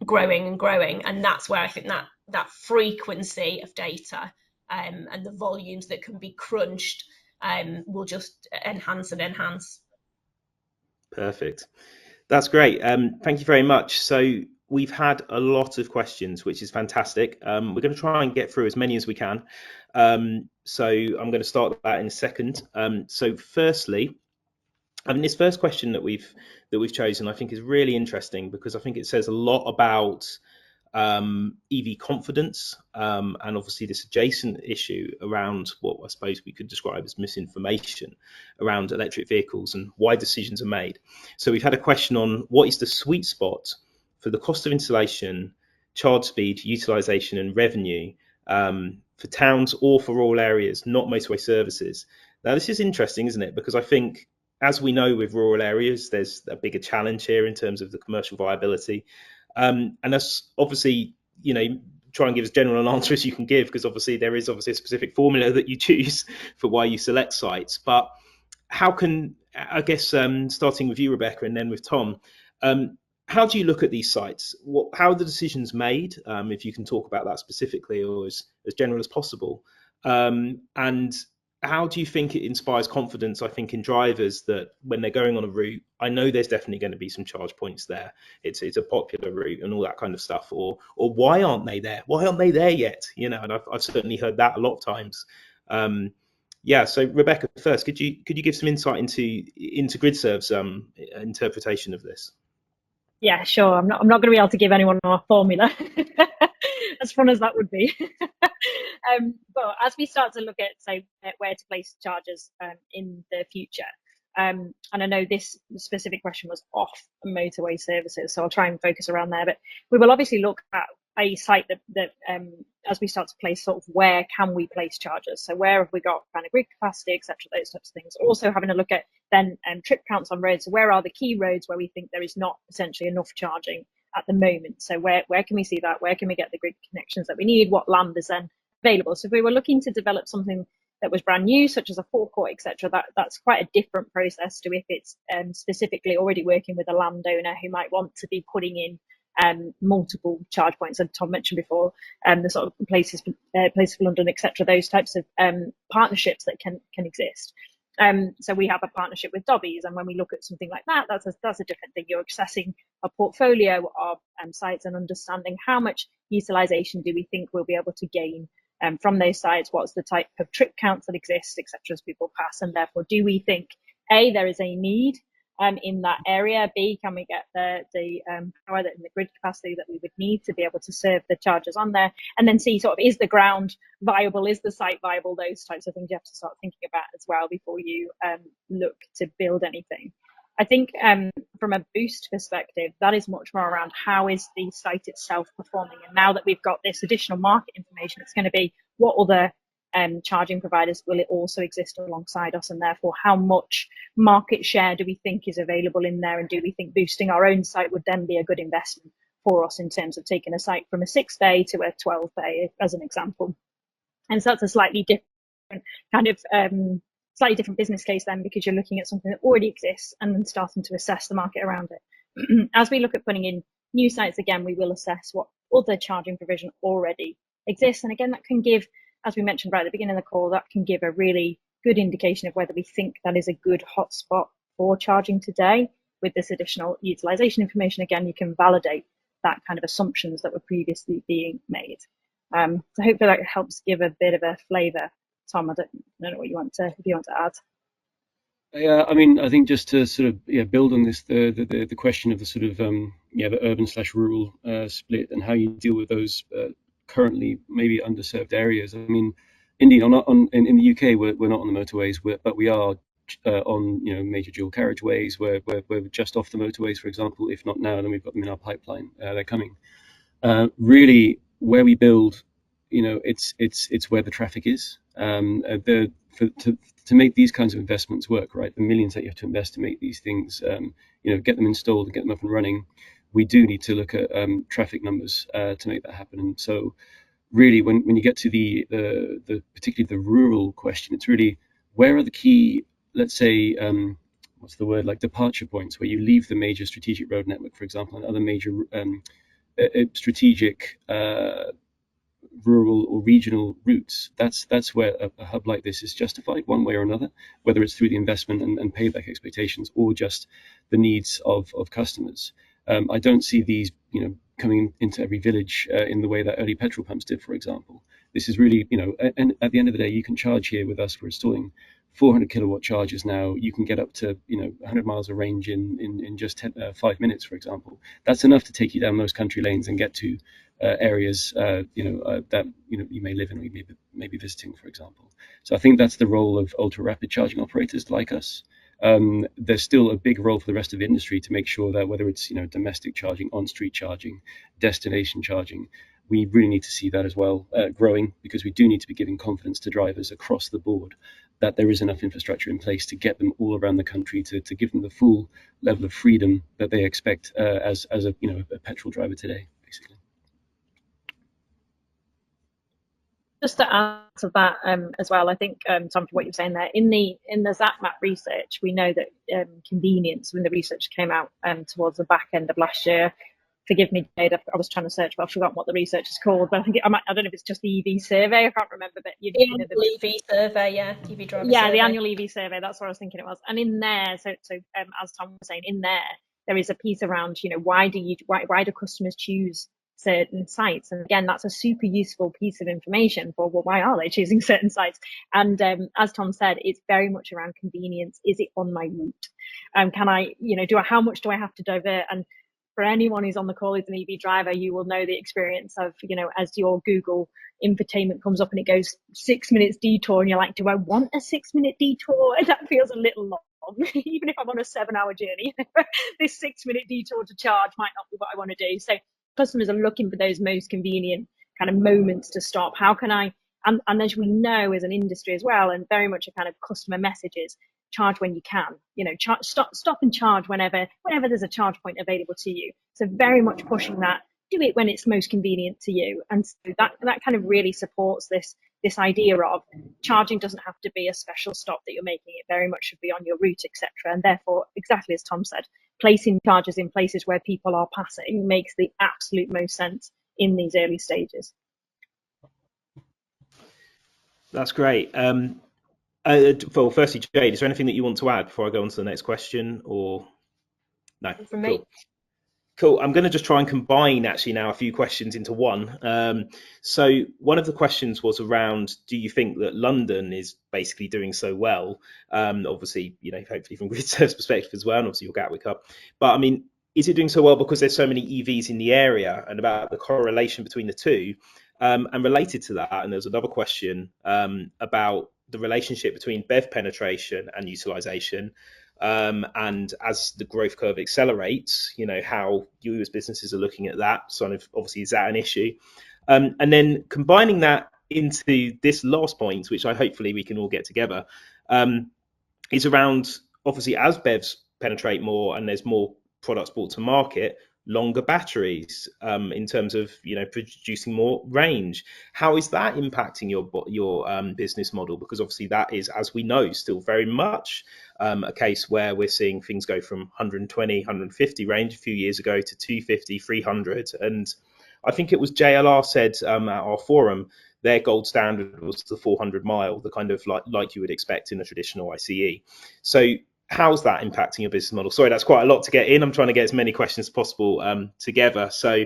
[SPEAKER 3] growing and growing. And that's where I think that frequency of data and the volumes that can be crunched will just enhance and enhance.
[SPEAKER 2] Perfect. That's great. Thank you very much. So we've had a lot of questions, which is fantastic. We're going to try and get through as many as we can. So I'm going to start that in a second. So firstly, this first question that we've chosen, I think, is really interesting, because I think it says a lot about EV confidence and obviously this adjacent issue around what I suppose we could describe as misinformation around electric vehicles and why decisions are made. So we've had a question on what is the sweet spot for the cost of installation, charge speed, utilization and revenue for towns or for rural areas, not motorway services. Now this is interesting, isn't it? Because I think, as we know, with rural areas, there's a bigger challenge here in terms of the commercial viability. And that's obviously, try and give as general an answer as you can give, because obviously there is a specific formula that you choose for why you select sites. But how can, I guess, starting with you, Rebecca, and then with Tom, how do you look at these sites? How are the decisions made? If you can talk about that specifically, or as general as possible. And how do you think it inspires confidence, I think, in drivers that when they're going on a route, I know there's definitely going to be some charge points there. It's a popular route and all that kind of stuff. Or why aren't they there? Why aren't they there yet? And I've certainly heard that a lot of times. Yeah, so Rebecca, first, could you give some insight into GRIDSERVE's interpretation of this?
[SPEAKER 4] Yeah, sure. I'm not going to be able to give anyone our formula, as fun as that would be. But as we start to look at, say, where to place charges in the future, and I know this specific question was off motorway services, so I'll try and focus around there. But we will obviously look at a site that as we start to place sort of where can we place charges. So where have we got kind of grid capacity, etc., those types of things. Also having a look at then trip counts on roads. So where are the key roads where we think there is not essentially enough charging at the moment? So where can we see that? Where can we get the grid connections that we need? What land is then available? So if we were looking to develop something that was brand new, such as a forecourt, etc., that's quite a different process to if it's specifically already working with a landowner who might want to be putting in multiple charge points, and Tom mentioned before, the sort of places for London, etc. Those types of partnerships that can exist. So we have a partnership with Dobbies, and when we look at something like that, that's a different thing. You're accessing a portfolio of sites and understanding how much utilization do we think we'll be able to gain from those sites. What's the type of trip counts that exist, etc. as people pass, and therefore do we think A, there is a need in that area, B, can we get the power and the grid capacity that we would need to be able to serve the chargers on there, and then C, sort of, is the ground viable, is the site viable, those types of things you have to start thinking about as well before you look to build anything. I think from a boost perspective, that is much more around how is the site itself performing, and now that we've got this additional market information, it's going to be what other charging providers will it also exist alongside us, and therefore how much market share do we think is available in there, and do we think boosting our own site would then be a good investment for us in terms of taking a site from a 6 bay to a 12 bay as an example. And so that's a slightly different kind of slightly different business case then, because you're looking at something that already exists and then starting to assess the market around it. As we look at putting in new sites, again, we will assess what other charging provision already exists, and again, that can give, as we mentioned right at the beginning of the call, that can give a really good indication of whether we think that is a good hotspot for charging today. With this additional utilization information, again, you can validate that kind of assumptions that were previously being made. So hopefully that helps give a bit of a flavour. Tom, I don't know what if you want to add.
[SPEAKER 5] Yeah, I mean, I think just to sort of build on this, the question of the sort of the urban/rural split and how you deal with those currently maybe underserved areas. I mean, indeed, in the UK, we're not on the motorways, but we are on major dual carriageways. We're just off the motorways, for example. If not now, then we've got them in our pipeline. They're coming. Really, where we build, it's where the traffic is. To make these kinds of investments work, right? The millions that you have to invest to make these things, get them installed and get them up and running. We do need to look at traffic numbers to make that happen. And so, really, when you get to the particularly the rural question, it's really where are the key, let's say, what's the word, like departure points, where you leave the major strategic road network, for example, and other major strategic rural or regional routes. That's where a hub like this is justified one way or another, whether it's through the investment and payback expectations or just the needs of customers. I don't see these coming into every village in the way that early petrol pumps did, for example. This is really, and at the end of the day, you can charge here with us. We're installing 400 kilowatt chargers now. You can get up to 100 miles of range in just 5 minutes, for example. That's enough to take you down those country lanes and get to areas that you may live in or you may be visiting, for example. So I think that's the role of ultra rapid charging operators like us. There's still a big role for the rest of the industry to make sure that whether it's domestic charging, on-street charging, destination charging, we really need to see that as well growing, because we do need to be giving confidence to drivers across the board that there is enough infrastructure in place to get them all around the country, to give them the full level of freedom that they expect as a petrol driver today, basically.
[SPEAKER 4] Just to add to that as well, I think Tom, to what you're saying there, in the Zapmap research, we know that convenience, when the research came out towards the back end of last year, forgive me, Jade, I was trying to search, but I've forgotten what the research is called. But I think I don't know if it's just the EV survey. I can't remember. But
[SPEAKER 3] the annual EV survey, EV driver survey.
[SPEAKER 4] The annual EV survey. That's what I was thinking it was. And in there, so as Tom was saying, in there is a piece around why do customers choose certain sites. And again, that's a super useful piece of information for, well, why are they choosing certain sites? And as Tom said, it's very much around convenience. Is it on my route? Can I, how much do I have to divert? And for anyone who's on the call who's an EV driver, you will know the experience of, as your Google infotainment comes up and it goes 6 minutes detour, and you're like, do I want a 6 minute detour? That feels a little long. Even if I'm on a 7-hour journey, this 6 minute detour to charge might not be what I want to do. So customers are looking for those most convenient kind of moments to stop. How can I, and as we know as an industry as well, and very much a kind of customer message is charge when you can, stop and charge whenever there's a charge point available to you. So very much pushing that, do it when it's most convenient to you. And so that kind of really supports this idea of charging doesn't have to be a special stop that you're making. It very much should be on your route, etc. And therefore, exactly as Tom said, placing chargers in places where people are passing makes the absolute most sense in these early stages.
[SPEAKER 2] That's great. Well, firstly, Jade, is there anything that you want to add before I go on to the next question, or no?
[SPEAKER 3] From me.
[SPEAKER 2] Cool. I'm going to just try and combine actually now a few questions into one. So one of the questions was around, do you think that London is basically doing so well? Obviously, hopefully from GRIDSERVE's perspective as well, and obviously your Gatwick Hub. But I mean, is it doing so well because there's so many EVs in the area, and about the correlation between the two? And related to that, and there's another question about the relationship between BEV penetration and utilization. And as the growth curve accelerates, how you as businesses are looking at that. So obviously, is that an issue? And then combining that into this last point, which hopefully we can all get together, is around, obviously, as BEVs penetrate more and there's more products brought to market, longer batteries in terms of producing more range. How is that impacting your business model? Because obviously that is, as we know, still very much a case where we're seeing things go from 120, 150 range a few years ago to 250, 300. And I think it was JLR said at our forum, their gold standard was the 400 mile, the kind of like you would expect in a traditional ICE. So how's that impacting your business model? Sorry, that's quite a lot to get in. I'm trying to get as many questions as possible together. So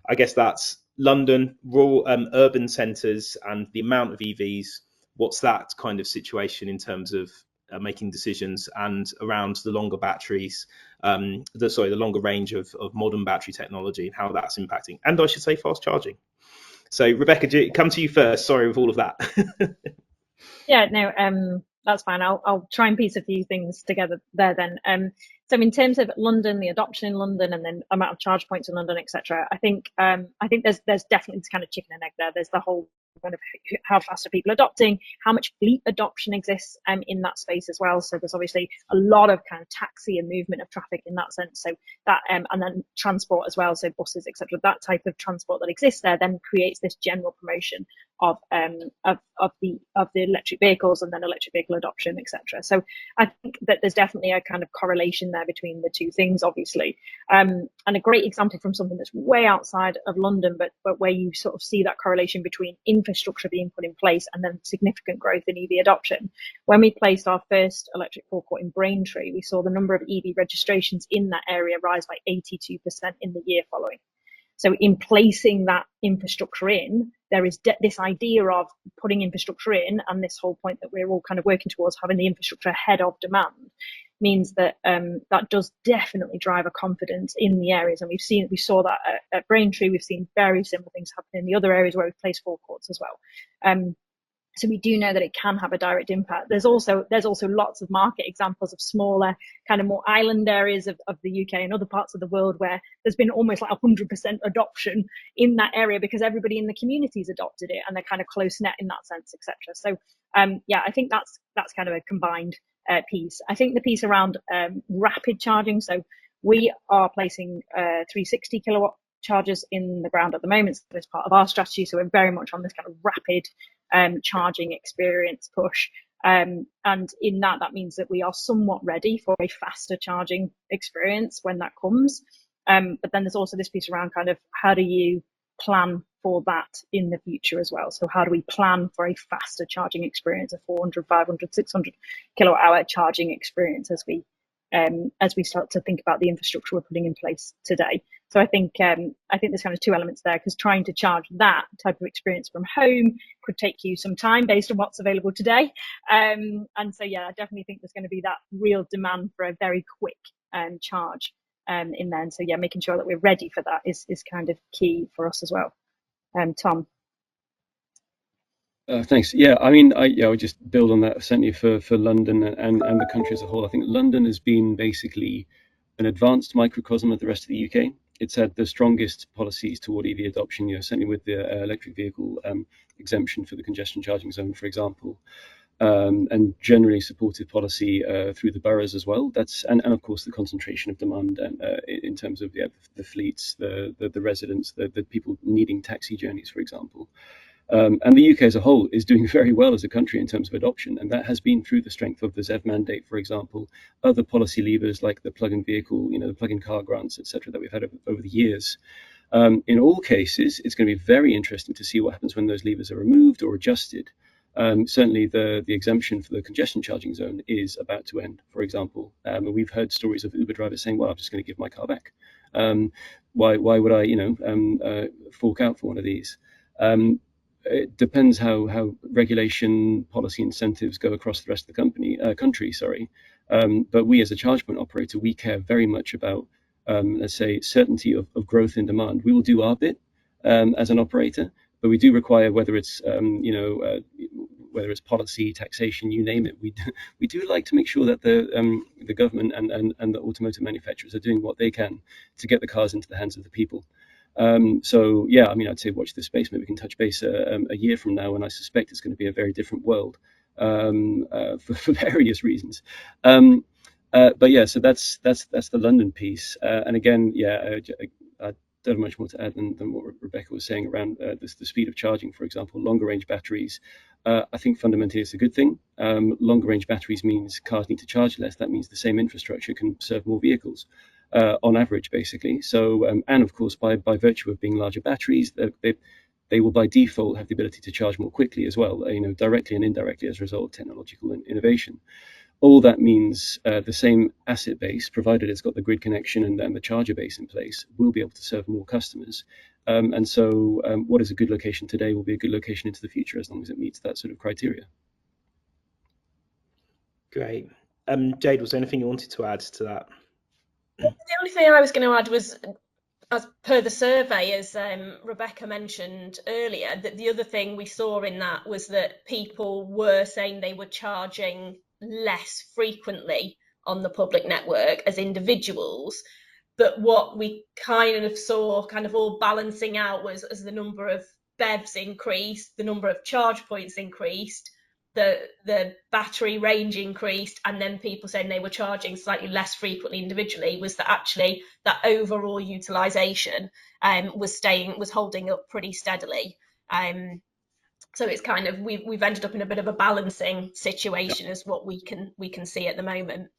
[SPEAKER 2] I guess that's London, rural, urban centres, and the amount of EVs. What's that kind of situation in terms of making decisions, and around the longer batteries, the longer range of modern battery technology, and how that's impacting, and I should say fast charging. So Rebecca, come to you first. Sorry with all of that.
[SPEAKER 4] Yeah, no, that's fine. I'll try and piece a few things together there then. So in terms of London, the adoption in London, and then amount of charge points in London, etc. I think there's definitely this kind of chicken and egg there. There's the whole kind of how fast are people adopting, how much fleet adoption exists in that space as well. So there's obviously a lot of kind of taxi and movement of traffic in that sense. So that and then transport as well, so buses, etc. That type of transport that exists there then creates this general promotion of the electric vehicles, and then electric vehicle adoption, etc. So I think that there's definitely a kind of correlation there between the two things, obviously. And a great example from something that's way outside of London, but where you sort of see that correlation between infrastructure being put in place and then significant growth in EV adoption. When we placed our first electric forecourt in Braintree, we saw the number of EV registrations in that area rise by 82% in the year following. So in placing that infrastructure in, there is this idea of putting infrastructure in, and this whole point that we're all kind of working towards, having the infrastructure ahead of demand, means that that does definitely drive a confidence in the areas. And we saw that at Braintree. We've seen very similar things happen in the other areas where we've placed forecourts as well. So we do know that it can have a direct impact. There's also lots of market examples of smaller, kind of more island areas of the UK and other parts of the world where there's been almost like 100% adoption in that area because everybody in the community's adopted it and they're kind of close net in that sense, etc. So I think that's kind of a combined piece. I think the piece around rapid charging. So we are placing 360 kilowatt chargers in the ground at the moment as part of our strategy. So we're very much on this kind of rapid charging experience push. And in that means that we are somewhat ready for a faster charging experience when that comes. But then there's also this piece around kind of how do you plan for that in the future as well? So how do we plan for a faster charging experience, a 400, 500, 600 kilowatt hour charging experience as we start to think about the infrastructure we're putting in place today? So I think there's kind of two elements there, because trying to charge that type of experience from home could take you some time based on what's available today. And so, yeah, I definitely think there's going to be that real demand for a very quick charge in there. And so, yeah, making sure that we're ready for that is kind of key for us as well. Tom.
[SPEAKER 5] Thanks. Yeah, I mean, I would just build on that, certainly for London and the country as a whole. I think London has been basically an advanced microcosm of the rest of the UK. It's had the strongest policies toward EV adoption, certainly with the electric vehicle exemption for the congestion charging zone, for example, and generally supported policy through the boroughs as well. And of course the concentration of demand in terms of the fleets, the residents, the people needing taxi journeys, for example. And the UK as a whole is doing very well as a country in terms of adoption, and that has been through the strength of the ZEV mandate, for example, other policy levers like the plug-in vehicle, the plug-in car grants, etc., that we've had over the years. In all cases, it's going to be very interesting to see what happens when those levers are removed or adjusted. Certainly, the exemption for the congestion charging zone is about to end, for example. And we've heard stories of Uber drivers saying, "Well, I'm just going to give my car back. Why would I, fork out for one of these?" It depends how regulation, policy, incentives go across the rest of the country. But we as a charge point operator, we care very much about, let's say, certainty of growth in demand. We will do our bit as an operator, but we do require, whether it's whether it's policy, taxation, you name it, we do like to make sure that the government and the automotive manufacturers are doing what they can to get the cars into the hands of the people. So yeah, I mean, I'd say watch this space. Maybe we can touch base a year from now, and I suspect it's going to be a very different world for various reasons. But yeah, so that's the London piece. And again, yeah, I don't have much more to add than what Rebecca was saying around the speed of charging, for example. Longer range batteries, I think fundamentally it's a good thing. Longer range batteries means cars need to charge less. That means the same infrastructure can serve more vehicles. On average, basically. So, and of course, by virtue of being larger batteries, they will by default have the ability to charge more quickly as well, directly and indirectly as a result of technological innovation. All that means the same asset base, provided it's got the grid connection and then the charger base in place, will be able to serve more customers. And so what is a good location today will be a good location into the future, as long as it meets that sort of criteria.
[SPEAKER 2] Great. Jade, was there anything you wanted to add to that?
[SPEAKER 3] The only thing I was going to add was, as per the survey, as Rebecca mentioned earlier, that the other thing we saw in that was that people were saying they were charging less frequently on the public network as individuals. But what we kind of saw all balancing out was, as the number of BEVs increased, the number of charge points increased, the battery range increased, and then people saying they were charging slightly less frequently individually, was that actually that overall utilization was holding up pretty steadily. So it's kind of we've ended up in a bit of a balancing situation, as what we can see at the moment.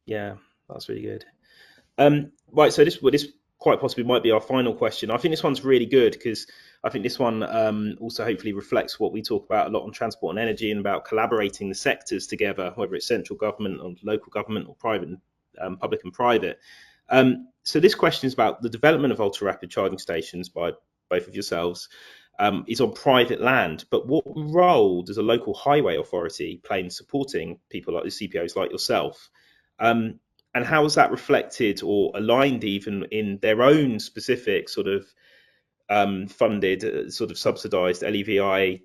[SPEAKER 2] Yeah, that's really good. Right, so this quite possibly might be our final question. I think this one's really good, because I think this one also hopefully reflects what we talk about a lot on transport and energy, and about collaborating the sectors together, whether it's central government or local government or private, public and private. So this question is about the development of ultra rapid charging stations by both of yourselves. Is on private land, but what role does a local highway authority play in supporting people like the CPOs like yourself? And how is that reflected or aligned even in their own specific sort of funded, sort of subsidised LEVI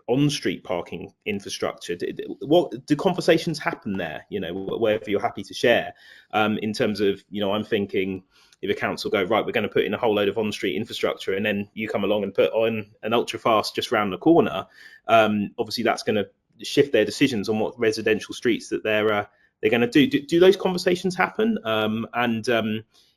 [SPEAKER 2] on-street parking infrastructure? What do conversations happen there? Wherever you're happy to share, in terms of, I'm thinking, if a council go, right, we're going to put in a whole load of on-street infrastructure, and then you come along and put on an ultra fast just round the corner, obviously that's going to shift their decisions on what residential streets that they're going to do. Do those conversations happen? And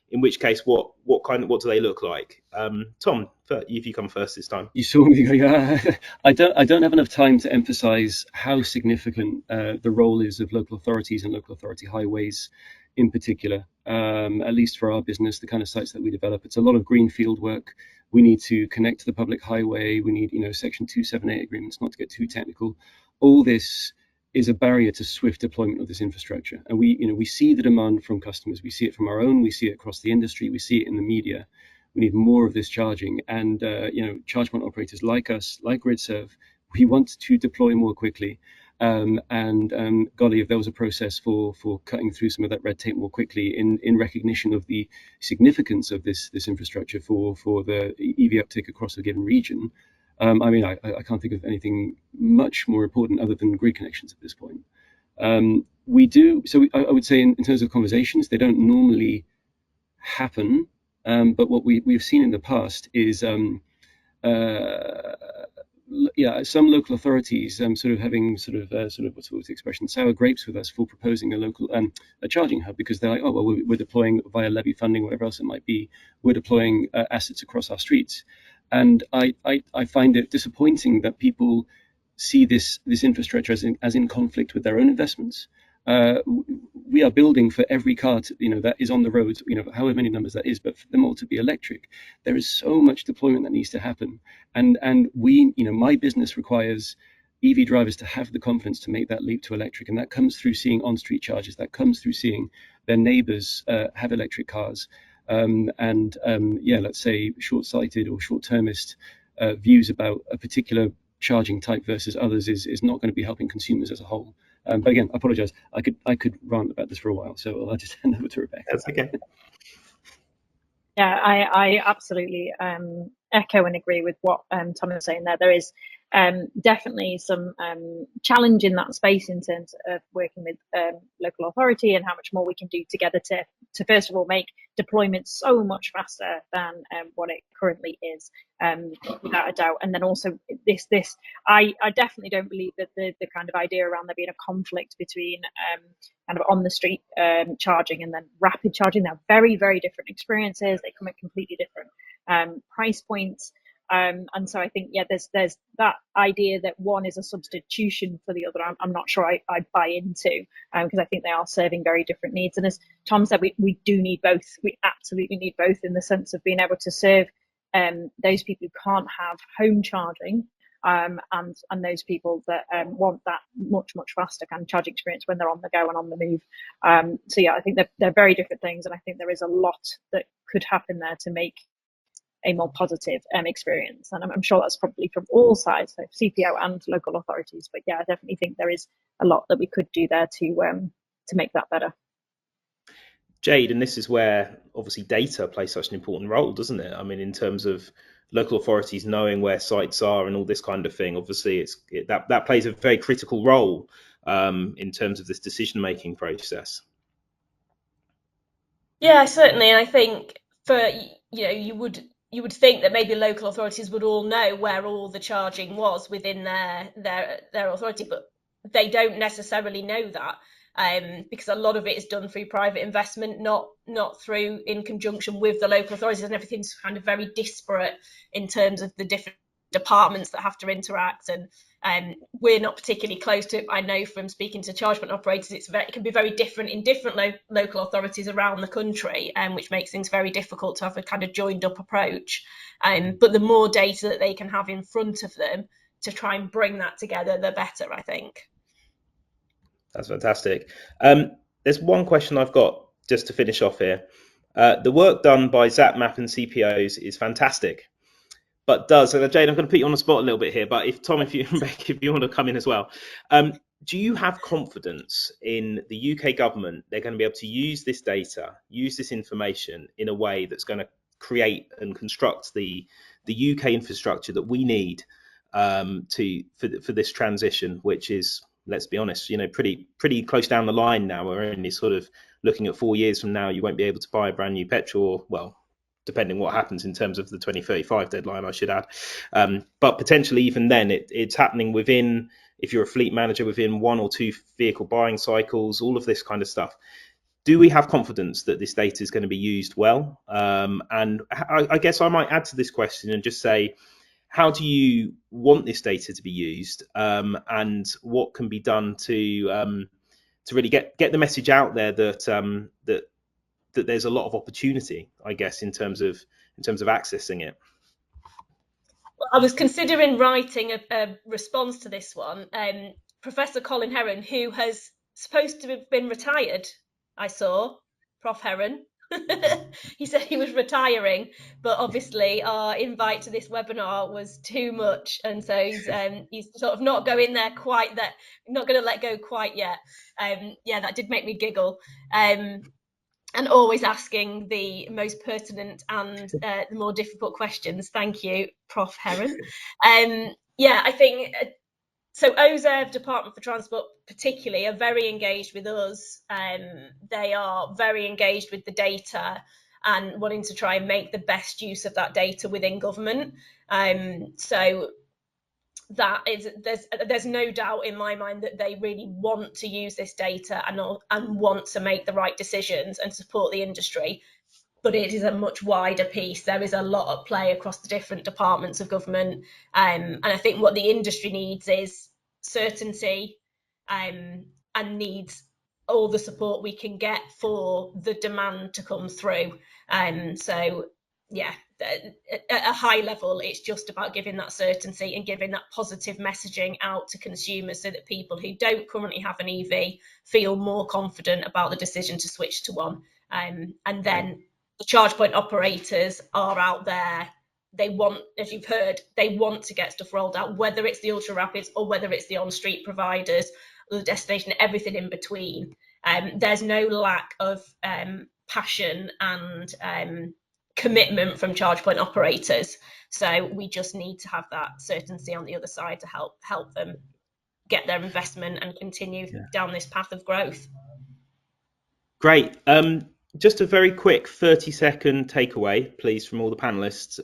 [SPEAKER 2] in which case, what do they look like? Tom, if you come first this time.
[SPEAKER 5] You saw me go, I don't have enough time to emphasize how significant the role is of local authorities and local authority highways in particular, at least for our business, the kind of sites that we develop. It's a lot of greenfield work. We need to connect to the public highway. We need, Section 278 agreements, not to get too technical. All this is a barrier to swift deployment of this infrastructure. And we see the demand from customers. We see it from our own. We see it across the industry. We see it in the media. We need more of this charging. And charge point operators like us, like GRIDSERVE, we want to deploy more quickly. Golly, if there was a process for cutting through some of that red tape more quickly in recognition of the significance of this infrastructure for the EV uptake across a given region, I can't think of anything much more important other than grid connections at this point. We do, so I would say in terms of conversations, they don't normally happen, but what we've seen in the past is some local authorities sort of having what's the expression, sour grapes with us for proposing a charging hub, because they're like, oh well, we're deploying via levy funding, whatever else it might be, we're deploying assets across our streets. And I find it disappointing that people see this infrastructure as in conflict with their own investments. We are building for every car that is on the roads, however many numbers that is, but for them all to be electric. There is so much deployment that needs to happen, and my business requires EV drivers to have the confidence to make that leap to electric, and that comes through seeing on-street charges. That comes through seeing their neighbours have electric cars. Let's say short-sighted or short-termist views about a particular charging type versus others is not going to be helping consumers as a whole. But again, I apologise. I could rant about this for a while, so I'll just hand over to Rebecca.
[SPEAKER 2] That's okay.
[SPEAKER 4] Yeah, I absolutely echo and agree with what Tom is saying there. There is definitely some challenge in that space in terms of working with local authority and how much more we can do together to first of all make deployment so much faster than what it currently is, without a doubt. And then also this I definitely don't believe that the kind of idea around there being a conflict between kind of on the street charging and then rapid charging. They're very, very different experiences. They come at completely different price points. And so I think, there's that idea that one is a substitution for the other. I'm not sure I buy into, because I think they are serving very different needs. And as Tom said, we do need both. We absolutely need both, in the sense of being able to serve those people who can't have home charging, and those people that want that much faster kind of charging experience when they're on the go and on the move. I think they're very different things, and I think there is a lot that could happen there to make a more positive experience. And I'm sure that's probably from all sides, so CPO and local authorities. But I definitely think there is a lot that we could do there to make that better.
[SPEAKER 2] Jade, and this is where obviously data plays such an important role, doesn't it? I mean, in terms of local authorities knowing where sites are and all this kind of thing, obviously that plays a very critical role in terms of this decision-making process.
[SPEAKER 3] Yeah, certainly. And I think you would think that maybe local authorities would all know where all the charging was within their authority, but they don't necessarily know that, because a lot of it is done through private investment, not through in conjunction with the local authorities, and everything's kind of very disparate in terms of the different departments that have to interact. And we're not particularly close to it. I know from speaking to charge point operators, it can be very different in different local authorities around the country, which makes things very difficult to have a kind of joined up approach. But the more data that they can have in front of them to try and bring that together, the better, I think.
[SPEAKER 2] That's fantastic. There's one question I've got just to finish off here. The work done by Zapmap and CPOs is fantastic. But so Jade, I'm going to put you on the spot a little bit here, but if you want to come in as well. Do you have confidence in the UK government they're going to be able to use this data, use this information in a way that's going to create and construct the UK infrastructure that we need for this transition, which is, let's be honest, pretty close down the line now. We're only sort of looking at 4 years from now. You won't be able to buy a brand new petrol, well, depending what happens in terms of the 2035 deadline, I should add. But potentially even then, it's happening within, if you're a fleet manager, within 1 or 2 vehicle buying cycles, all of this kind of stuff. Do we have confidence that this data is going to be used well? And I guess I might add to this question and just say, how do you want this data to be used, and what can be done to really get the message out there that there's a lot of opportunity, I guess, in terms of accessing it?
[SPEAKER 3] Well, I was considering writing a response to this one, Professor Colin Heron, who has supposed to have been retired. I saw Prof. Heron. He said he was retiring, but obviously our invite to this webinar was too much, and so he's sort of not going there quite, that not going to let go quite yet. Yeah, that did make me giggle. And always asking the most pertinent and the more difficult questions. Thank you, Prof. Heron. Yeah, I think so. OZEV, Department for Transport particularly, are very engaged with us. They are very engaged with the data and wanting to try and make the best use of that data within government. So that is, there's no doubt in my mind that they really want to use this data and want to make the right decisions and support the industry. But it is a much wider piece. There is a lot at play across the different departments of government. And I think what the industry needs is certainty, and needs all the support we can get for the demand to come through. So yeah, at a high level, it's just about giving that certainty and giving that positive messaging out to consumers so that people who don't currently have an EV feel more confident about the decision to switch to one. And then the charge point operators are out there. They want, as you've heard, they want to get stuff rolled out, whether it's the ultra rapids or whether it's the on-street providers, the destination, everything in between. There's no lack of passion and commitment from charge point operators. So we just need to have that certainty on the other side to help them get their investment and continue down this path of growth.
[SPEAKER 2] Great. Just a very quick 30-second takeaway, please, from all the panelists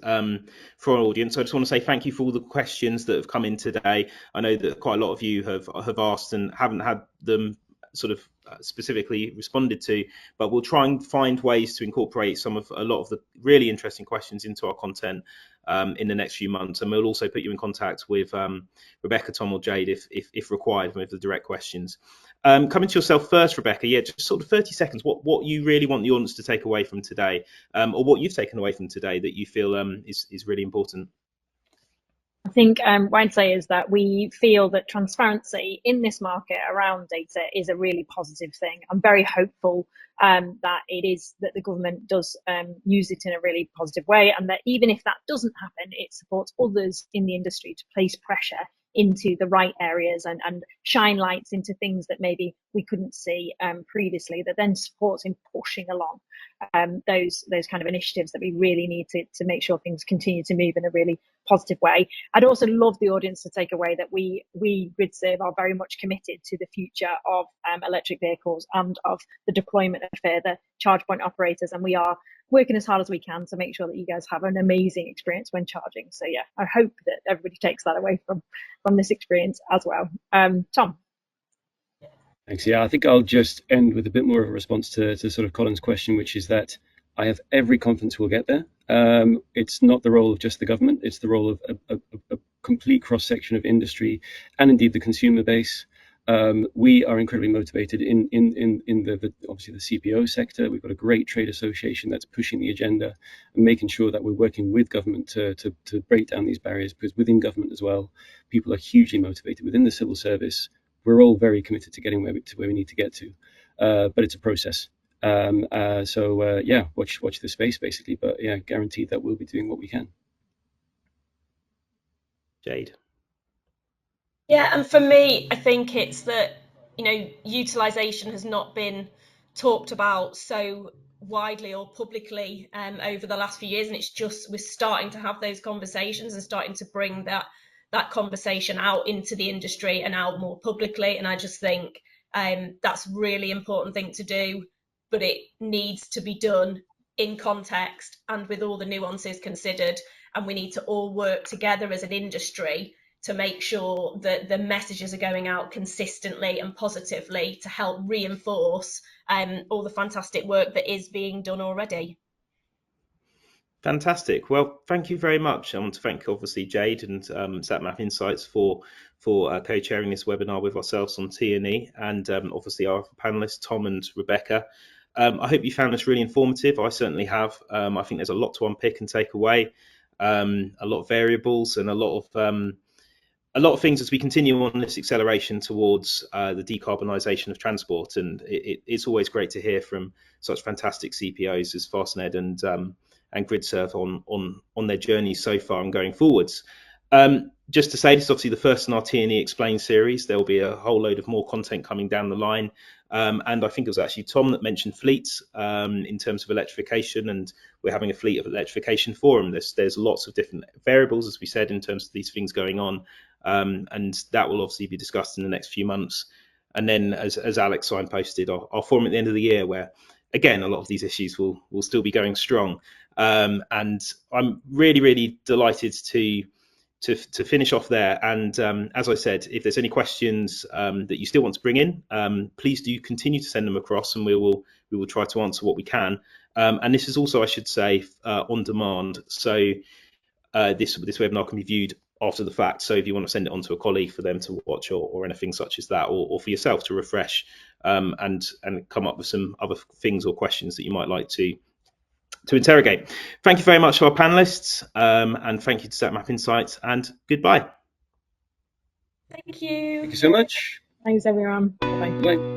[SPEAKER 2] for our audience. I just want to say thank you for all the questions that have come in today. I know that quite a lot of you have asked and haven't had them sort of specifically responded to, but we'll try and find ways to incorporate a lot of the really interesting questions into our content in the next few months, and we'll also put you in contact with Rebecca, Tom, or Jade if required with the direct questions. Coming to yourself first, Rebecca, just sort of 30 seconds, what you really want the audience to take away from today, or what you've taken away from today that you feel is really important.
[SPEAKER 4] I think what I'd say is that we feel that transparency in this market around data is a really positive thing. I'm very hopeful that it is, that the government does use it in a really positive way, and that even if that doesn't happen, it supports others in the industry to place pressure into the right areas and shine lights into things that maybe we couldn't see previously, that then supports in pushing along those kind of initiatives that we really need to make sure things continue to move in a really positive way. I'd also love the audience to take away that we GRIDSERVE are very much committed to the future of electric vehicles and of the deployment of further charge point operators, and we are working as hard as we can to make sure that you guys have an amazing experience when charging. So yeah, I hope that everybody takes that away from this experience as well. Tom.
[SPEAKER 5] Thanks. Yeah, I think I'll just end with a bit more of a response to sort of Colin's question, which is that I have every confidence we'll get there. It's not the role of just the government; it's the role of a complete cross-section of industry and indeed the consumer base. We are incredibly motivated in the obviously the CPO sector. We've got a great trade association that's pushing the agenda and making sure that we're working with government to break down these barriers, because within government as well, people are hugely motivated. Within the civil service, we're all very committed to getting where we need to get to, but it's a process. So watch the space basically, but yeah, guaranteed that we'll be doing what we can.
[SPEAKER 2] Jade.
[SPEAKER 3] Yeah, and for me, I think it's that, utilisation has not been talked about so widely or publicly over the last few years, and it's just, we're starting to have those conversations and starting to bring that conversation out into the industry and out more publicly. And I just think that's a really important thing to do, but it needs to be done in context and with all the nuances considered, and we need to all work together as an industry to make sure that the messages are going out consistently and positively to help reinforce all the fantastic work that is being done already.
[SPEAKER 2] Fantastic. Well, thank you very much. I want to thank obviously Jade and Zapmap Insights for co-chairing this webinar with ourselves on T&E, and obviously our panelists Tom and Rebecca. I hope you found this really informative. I certainly have. I think there's a lot to unpick and take away, a lot of variables and a lot of a lot of things as we continue on this acceleration towards the decarbonisation of transport, and it's always great to hear from such fantastic CPOs as Fastned and GRIDSERVE on their journey so far and going forwards. Just to say, this is obviously the first in our T&E Explain series. There will be a whole load of more content coming down the line. And I think it was actually Tom that mentioned fleets in terms of electrification, and we're having a fleet of electrification forum. There's lots of different variables, as we said, in terms of these things going on. And that will obviously be discussed in the next few months. And then, as Alex signposted, our forum at the end of the year, where again a lot of these issues will still be going strong. And I'm really delighted to finish off there. And as I said, if there's any questions that you still want to bring in, please do continue to send them across, and we will try to answer what we can. And this is also, I should say, on demand. So this webinar can be viewed after the fact. So if you want to send it on to a colleague for them to watch, or anything such as that, or for yourself to refresh and come up with some other things or questions that you might like to interrogate. Thank you very much to our panelists, and thank you to Zapmap Insights, and goodbye.
[SPEAKER 3] Thank you.
[SPEAKER 5] Thank you so much.
[SPEAKER 4] Thanks, everyone. Bye.
[SPEAKER 5] Bye.